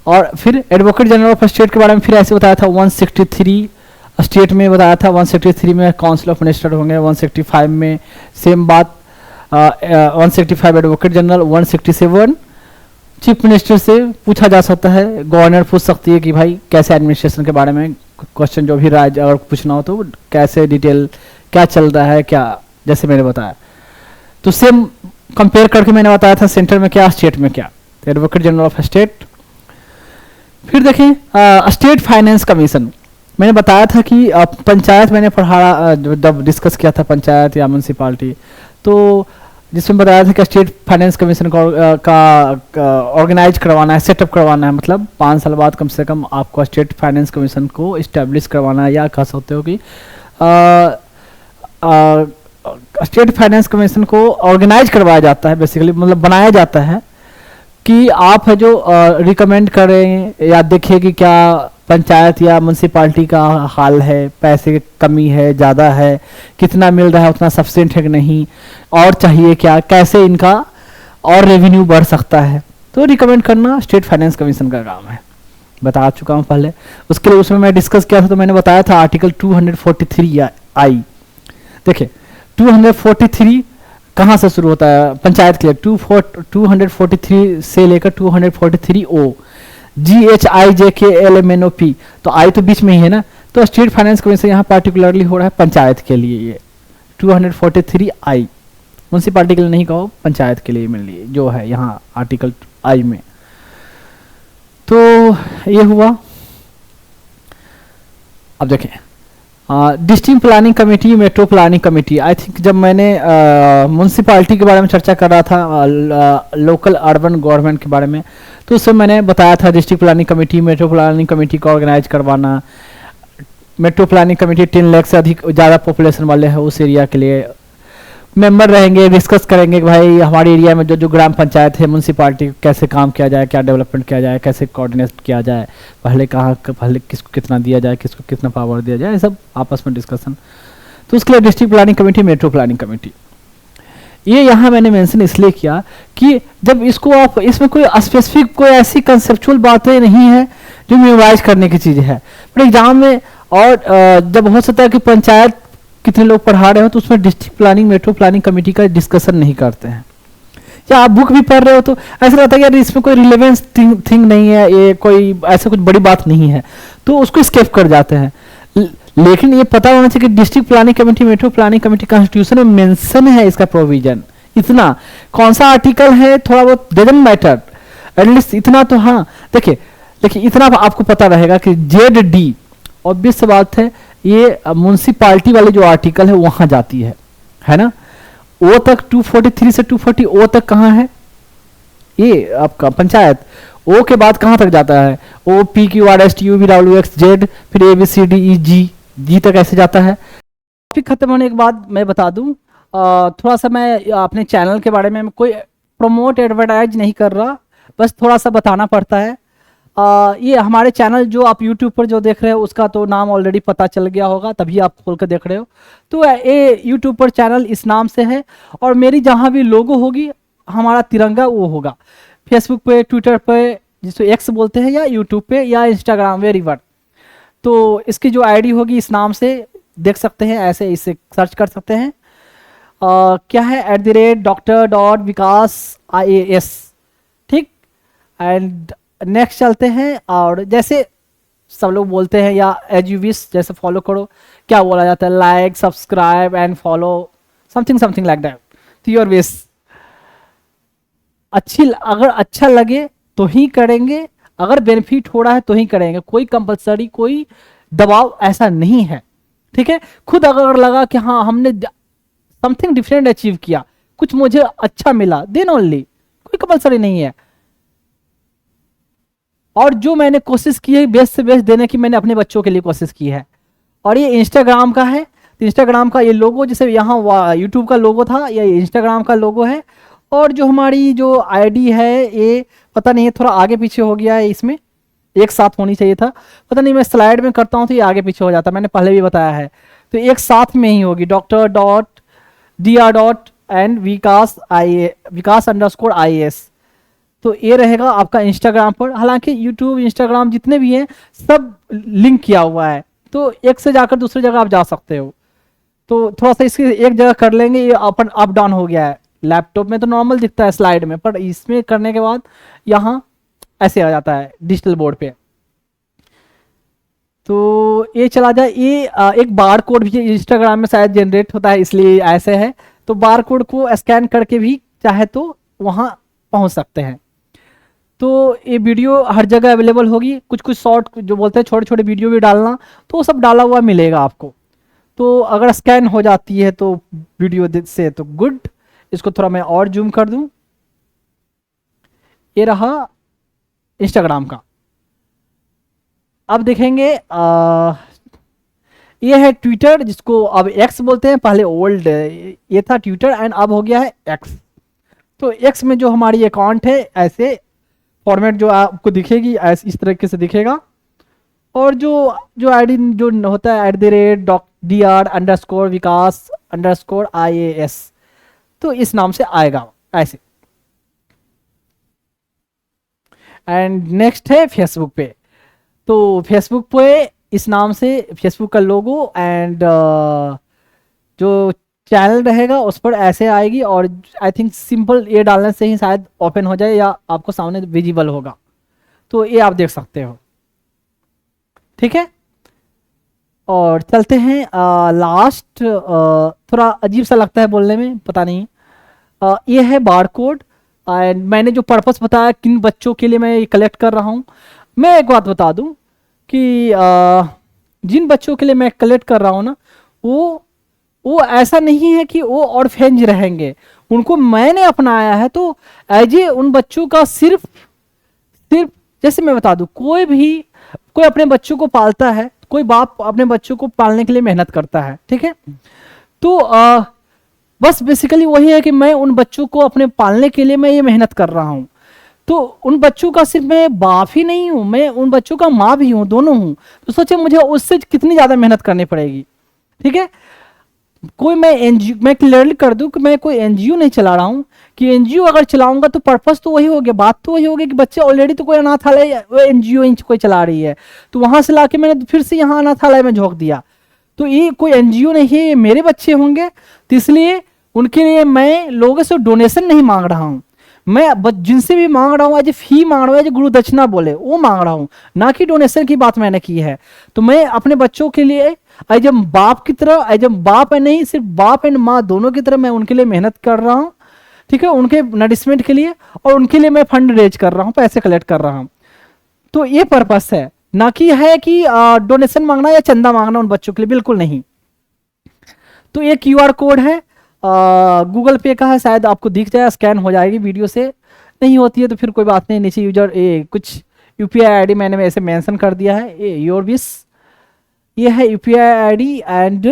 और फिर एडवोकेट जनरल ऑफ स्टेट के बारे में फिर ऐसे बताया था 163 स्टेट में बताया था, 163 में काउंसिल ऑफ मिनिस्टर होंगे, 165 में सेम बात, 165 एडवोकेट जनरल, 167 चीफ मिनिस्टर से पूछा जा सकता है, गवर्नर पूछ सकती है कि भाई कैसे एडमिनिस्ट्रेशन के बारे में क्वेश्चन जो भी राज्य अगर पूछना हो तो कैसे डिटेल क्या चल रहा है क्या, जैसे मैंने बताया। तो सेम कंपेयर करके मैंने बताया था सेंटर में क्या स्टेट में क्या, तो एडवोकेट जनरल ऑफ स्टेट। फिर देखें स्टेट फाइनेंस कमीशन, मैंने बताया था कि पंचायत मैंने पढ़ा जब डिस्कस किया था पंचायत या म्यूनसिपालिटी, तो जिसमें बताया था कि स्टेट फाइनेंस कमीशन का ऑर्गेनाइज करवाना है, सेटअप करवाना है, मतलब 5 साल बाद कम से कम आपको स्टेट फाइनेंस कमीशन को इस्टेब्लिश करवाना है, या कह सकते हो कि स्टेट फाइनेंस कमीशन को ऑर्गेनाइज करवाया जाता है, बेसिकली मतलब बनाया जाता है कि आप है जो रिकमेंड करें या देखें कि क्या पंचायत या म्यूनसिपालिटी का हाल है, पैसे की कमी है, ज़्यादा है, कितना मिल रहा है उतना सफिशिएंट है कि नहीं, और चाहिए क्या, कैसे इनका और रेवेन्यू बढ़ सकता है, तो रिकमेंड करना स्टेट फाइनेंस कमीशन का काम है, बता चुका हूँ पहले। उसके लिए उसमें मैं डिस्कस किया था तो मैंने बताया था आर्टिकल 243 आई। देखिए 243 कहाँ से शुरू होता है पंचायत के लिए, 243 से लेकर 243 ओ, GHIJKLMNOP, तो आई तो बीच में ही है ना, तो स्टेट फाइनेंस कमीशन यहाँ पार्टिकुलरली हो रहा है पंचायत के लिए, ये 243 आई, म्यूनसिपालिटी के लिए नहीं कहो, पंचायत के लिए मिल लिए जो है यहाँ आर्टिकल आई में। तो ये हुआ। अब देखें district planning committee, metro planning committee, I think जब मैंने म्यूनसिपालिटी के बारे में चर्चा कर रहा था, लोकल अर्बन गवर्नमेंट के बारे में, तो उसमें मैंने बताया था district planning committee, metro planning committee को ऑर्गेनाइज करवाना। मेट्रो प्लानिंग कमेटी 10 लाख से अधिक ज़्यादा पॉपुलेशन वाले हैं उस एरिया के लिए मेंबर रहेंगे, डिस्कस करेंगे कि भाई हमारे एरिया में जो जो ग्राम पंचायत है, म्यूनसिपालिटी कैसे काम किया जाए, क्या डेवलपमेंट किया जाए, कैसे कोऑर्डिनेट किया जाए, पहले किसको कितना दिया जाए, किसको कितना पावर दिया जाए, सब आपस में डिस्कशन। तो उसके लिए district planning committee, metro planning committee, ये यहाँ मैंने मेंशन इसलिए किया कि जब इसको आप, इसमें कोई स्पेसिफिक कोई ऐसी कंसेप्चुअल बातें नहीं है जो मेमोराइज करने की चीज़ है, बट एग्जाम में और जब हो सकता है कि पंचायत कितने लोग पढ़ा रहे हो तो उसमें district planning, metro planning committee का डिस्कशन नहीं करते हैं, या आप बुक भी पढ़ रहे हो तो ऐसा लगता है कि यार इसमें कोई रिलेवेंस थिंग नहीं है, ये कोई ऐसा कुछ बड़ी बात नहीं है, तो उसको स्किप कर जाते हैं। लेकिन ये पता होना चाहिए कि district planning committee, metro planning committee constitution में मेंशन है इसका प्रोविजन, इतना कौन सा आर्टिकल है थोड़ा बहुत डजंट मैटर, एटलीस्ट इतना तो हाँ। देखिए इतना आपको पता रहेगा कि ZD ऑब्वियस बात है, ये म्यूनसिपालिटी वाले जो आर्टिकल है वहां जाती है ना, ओ तक 243 से 240 ओ तक कहाँ है, ये आपका पंचायत, ओ के बाद कहाँ तक जाता है, ओ PQRSTUVWXZ, फिर ABCDEG, जी तक ऐसे जाता है। टॉपिक खत्म होने के बाद मैं बता दूं, थोड़ा सा मैं अपने चैनल के बारे में कोई प्रमोट एडवर्टाइज नहीं कर रहा, बस थोड़ा सा बताना पड़ता है। ये हमारे चैनल जो आप YouTube पर जो देख रहे हो उसका तो नाम ऑलरेडी पता चल गया होगा, तभी आप खोल कर देख रहे हो। तो ये YouTube पर चैनल इस नाम से है, और मेरी जहाँ भी लोगो होगी हमारा तिरंगा वो होगा, फेसबुक पे, ट्विटर पे जिसको X बोलते हैं, या यूट्यूब पे या इंस्टाग्राम वेरीवर, तो इसकी जो ID होगी इस नाम से देख सकते हैं, ऐसे इसे सर्च कर सकते हैं। क्या है @Dr.Vikas IAS, ठीक। एंड नेक्स्ट चलते हैं, और जैसे सब लोग बोलते हैं या एज यू विश, जैसे फॉलो करो, क्या बोला जाता है, like subscribe and follow, something like that, तो योर विश। अगर अच्छा लगे तो ही करेंगे, अगर बेनिफिट हो रहा है तो ही करेंगे, कोई कंपलसरी कोई दबाव ऐसा नहीं है, ठीक है। खुद अगर लगा कि हाँ हमने समथिंग डिफरेंट अचीव किया, कुछ मुझे अच्छा मिला, देन ओनली, कोई कंपलसरी नहीं है। और जो मैंने कोशिश की है बेस्ट से बेस्ट देने की, मैंने अपने बच्चों के लिए कोशिश की है। और ये इंस्टाग्राम का है, तो इंस्टाग्राम का ये लोगो, जैसे यहाँ यूट्यूब का लोगो था, ये इंस्टाग्राम का लोगो है। और जो हमारी जो आईडी है ये पता नहीं है, थोड़ा आगे पीछे हो गया है, इसमें एक साथ होनी चाहिए था, पता नहीं, मैं स्लाइड में करता हूँ तो ये आगे पीछे हो जाता है, मैंने पहले भी बताया है। तो एक साथ में ही होगी, Dr.Dr.and विकास_IAS। तो ये रहेगा आपका इंस्टाग्राम पर। हालांकि यूट्यूब, इंस्टाग्राम जितने भी हैं सब लिंक किया हुआ है, तो एक से जाकर दूसरी जगह आप जा सकते हो। तो थोड़ा सा इसकी एक जगह कर लेंगे, ये अपन अप डाउन हो गया है। लैपटॉप में तो नॉर्मल दिखता है स्लाइड में, पर इसमें करने के बाद यहाँ ऐसे आ जाता है डिजिटल बोर्ड पे। तो ये चला जाए, ये एक बार कोड भी इंस्टाग्राम में शायद जनरेट होता है, इसलिए ऐसे है। तो बार कोड को स्कैन करके भी चाहे तो वहाँ पहुँच सकते हैं। तो ये वीडियो हर जगह अवेलेबल होगी, कुछ कुछ शॉर्ट जो बोलते हैं छोटे छोटे वीडियो भी डालना, तो वो सब डाला हुआ मिलेगा आपको। तो अगर स्कैन हो जाती है तो वीडियो से तो गुड। इसको थोड़ा मैं और जूम कर दूं। ये रहा इंस्टाग्राम का। अब देखेंगे ये है ट्विटर, जिसको अब एक्स बोलते हैं, पहले ओल्ड ये था ट्विटर एंड अब हो गया है एक्स। तो एक्स में जो हमारी अकाउंट है, ऐसे फॉर्मेट जो आपको दिखेगी, ऐसे इस तरीके से दिखेगा। और जो जो आईडी जो होता है @Dr_Vikas_IAS, तो इस नाम से आएगा ऐसे। एंड नेक्स्ट है फेसबुक पे। तो फेसबुक पे इस नाम से फेसबुक का लोगो एंड जो चैनल रहेगा उस पर ऐसे आएगी। और आई थिंक सिंपल ये डालने से ही शायद ओपन हो जाए या आपको सामने विजिबल होगा, तो ये आप देख सकते हो। ठीक है, और चलते हैं लास्ट। थोड़ा अजीब सा लगता है बोलने में, पता नहीं। ये है बार कोड। एंड मैंने जो पर्पस बताया किन बच्चों के लिए मैं ये कलेक्ट कर रहा हूँ, मैं एक बात बता दूं कि जिन बच्चों के लिए मैं कलेक्ट कर रहा हूँ ना, वो ऐसा नहीं है कि वो ऑर्फेंज रहेंगे, उनको मैंने अपनाया है। तो एज ए उन बच्चों का सिर्फ जैसे मैं बता दूं, कोई अपने बच्चों को पालता है, कोई बाप अपने बच्चों को पालने के लिए मेहनत करता है, ठीक है। तो बस बेसिकली वही है कि मैं उन बच्चों को अपने पालने के लिए मैं ये मेहनत कर रहा हूँ। तो उन बच्चों का सिर्फ मैं बाप ही नहीं हूँ, मैं उन बच्चों का माँ भी हूँ, दोनों हूँ। तो सोचे मुझे उससे कितनी ज़्यादा मेहनत करनी पड़ेगी, ठीक है। कोई मैं एनजीओ, मैं क्लियरली कर दूं कि मैं कोई एनजीओ नहीं चला रहा हूं। कि एनजीओ अगर चलाऊंगा तो पर्पस तो वही हो गया, बात तो वही होगी कि बच्चे ऑलरेडी तो कोई अनाथालय एनजीओ कोई चला रही है, तो वहां से लाके मैंने फिर से यहाँ अनाथालय में झोंक दिया। तो ये कोई एनजीओ नहीं है, ये मेरे बच्चे होंगे। तो इसलिए उनके लिए मैं लोगों से डोनेशन नहीं मांग रहा हूँ। मैं जिनसे भी मांग रहा हूँ एज फी मांग रहा हूँ, एज गुरु दक्षिणा बोले वो मांग रहा हूँ, ना कि डोनेशन की बात मैंने की है। तो मैं अपने बच्चों के लिए एज बाप की तरह, एज बाप है नहीं, सिर्फ बाप एंड माँ दोनों की तरह मैं उनके लिए मेहनत कर रहा हूँ, ठीक है, उनके नरिशमेंट के लिए। और उनके लिए मैं फंड रेज कर रहा हूँ, पैसे कलेक्ट कर रहा हूँ। तो ये पर्पस है, ना कि है कि डोनेशन मांगना या चंदा मांगना उन बच्चों के लिए, बिल्कुल नहीं। तो ये क्यूआर कोड है, गूगल पे का है, शायद आपको दिख जाए, स्कैन हो जाएगी वीडियो से। नहीं होती है तो फिर कोई बात नहीं, नीचे यूजर कुछ यूपीआई आईडी मैंने ऐसे मेंशन कर दिया है, ये योर विश। ये है यूपीआई आईडी एंड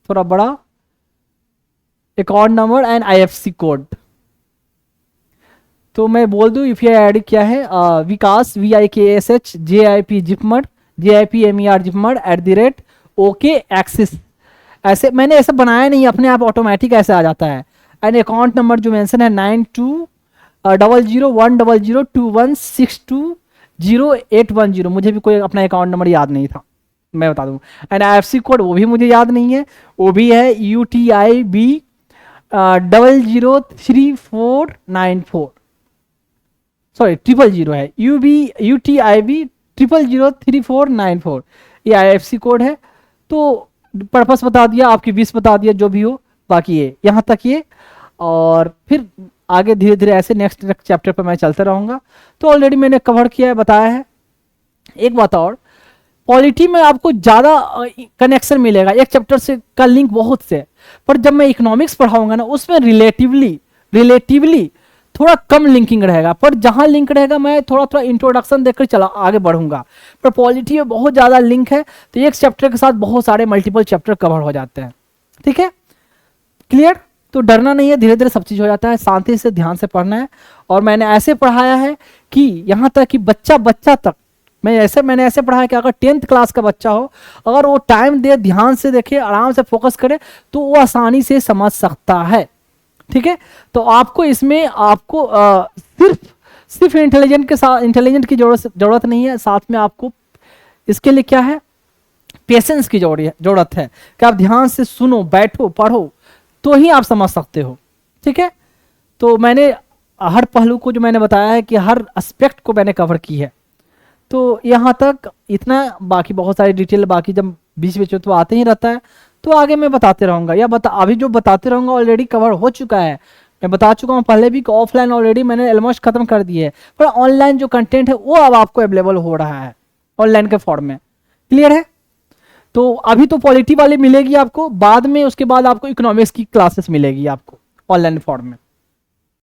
थोड़ा बड़ा account number and IFSC code. तो मैं बोल दूं यूपीआई आईडी क्या है, विकास VIKASH JIP JIPMER JIPMER JIPMER @OK axis. ऐसे मैंने ऐसा बनाया नहीं, अपने आप ऑटोमेटिक ऐसे आ जाता है। एंड अकाउंट नंबर जो मेंशन है 9200100216200810। मुझे भी कोई अपना अकाउंट नंबर याद नहीं था, मैं बता दूं। एंड IFSC कोड वो भी मुझे याद नहीं है, वो भी है UTIB 003494, सॉरी 000 है, UTIB 003494, ये IFSC कोड है। तो पर्पस बता दिया, आपकी विश बता दिया, जो भी हो, बाकी ये यहाँ तक ये। और फिर आगे धीरे धीरे ऐसे नेक्स्ट चैप्टर पर मैं चलते रहूँगा। तो ऑलरेडी मैंने कवर किया है, बताया है। एक बात और, पॉलिटी में आपको ज़्यादा कनेक्शन मिलेगा, एक चैप्टर से का लिंक बहुत से, पर जब मैं इकोनॉमिक्स पढ़ाऊंगा ना, उसमें रिलेटिवली थोड़ा कम लिंकिंग रहेगा, पर जहां लिंक रहेगा मैं थोड़ा थोड़ा इंट्रोडक्शन देकर चला आगे बढ़ूंगा। पर पॉलिटी में बहुत ज़्यादा लिंक है, तो एक चैप्टर के साथ बहुत सारे मल्टीपल चैप्टर कवर हो जाते हैं। ठीक है, क्लियर? तो डरना नहीं है, धीरे धीरे सब चीज़ हो जाता है, शांति से ध्यान से पढ़ना है। और मैंने ऐसे पढ़ाया है कि यहाँ तक कि बच्चा तक मैंने ऐसे पढ़ाया कि अगर 10th क्लास का बच्चा हो, अगर वो टाइम दे, ध्यान से देखे, आराम से फोकस करे, तो वो आसानी से समझ सकता है। ठीक है, तो आपको इसमें आपको सिर्फ इंटेलिजेंट की जरूरत नहीं है, साथ में आपको इसके लिए क्या है, पेशेंस की जरूरत है कि आप ध्यान से सुनो, बैठो, पढ़ो, तो ही आप समझ सकते हो। ठीक है, तो मैंने हर पहलू को जो मैंने बताया है कि हर एस्पेक्ट को मैंने कवर की है। तो यहाँ तक इतना, बाकी बहुत सारी डिटेल बाकी जब बीच बीच में तो आते ही रहता है, तो आगे मैं बताते रहूँगा, या अभी जो बताते रहूँगा ऑलरेडी कवर हो चुका है। मैं बता चुका हूँ पहले भी कि ऑफलाइन ऑलरेडी मैंने ऑलमोस्ट खत्म कर दी है, पर ऑनलाइन जो कंटेंट है वो अब आपको अवेलेबल हो रहा है ऑनलाइन के फॉर्म में। क्लियर है? तो अभी तो पॉलिटी वाली मिलेगी आपको, बाद में उसके बाद आपको इकोनॉमिक्स की क्लासेस मिलेगी आपको ऑनलाइन फॉर्म में।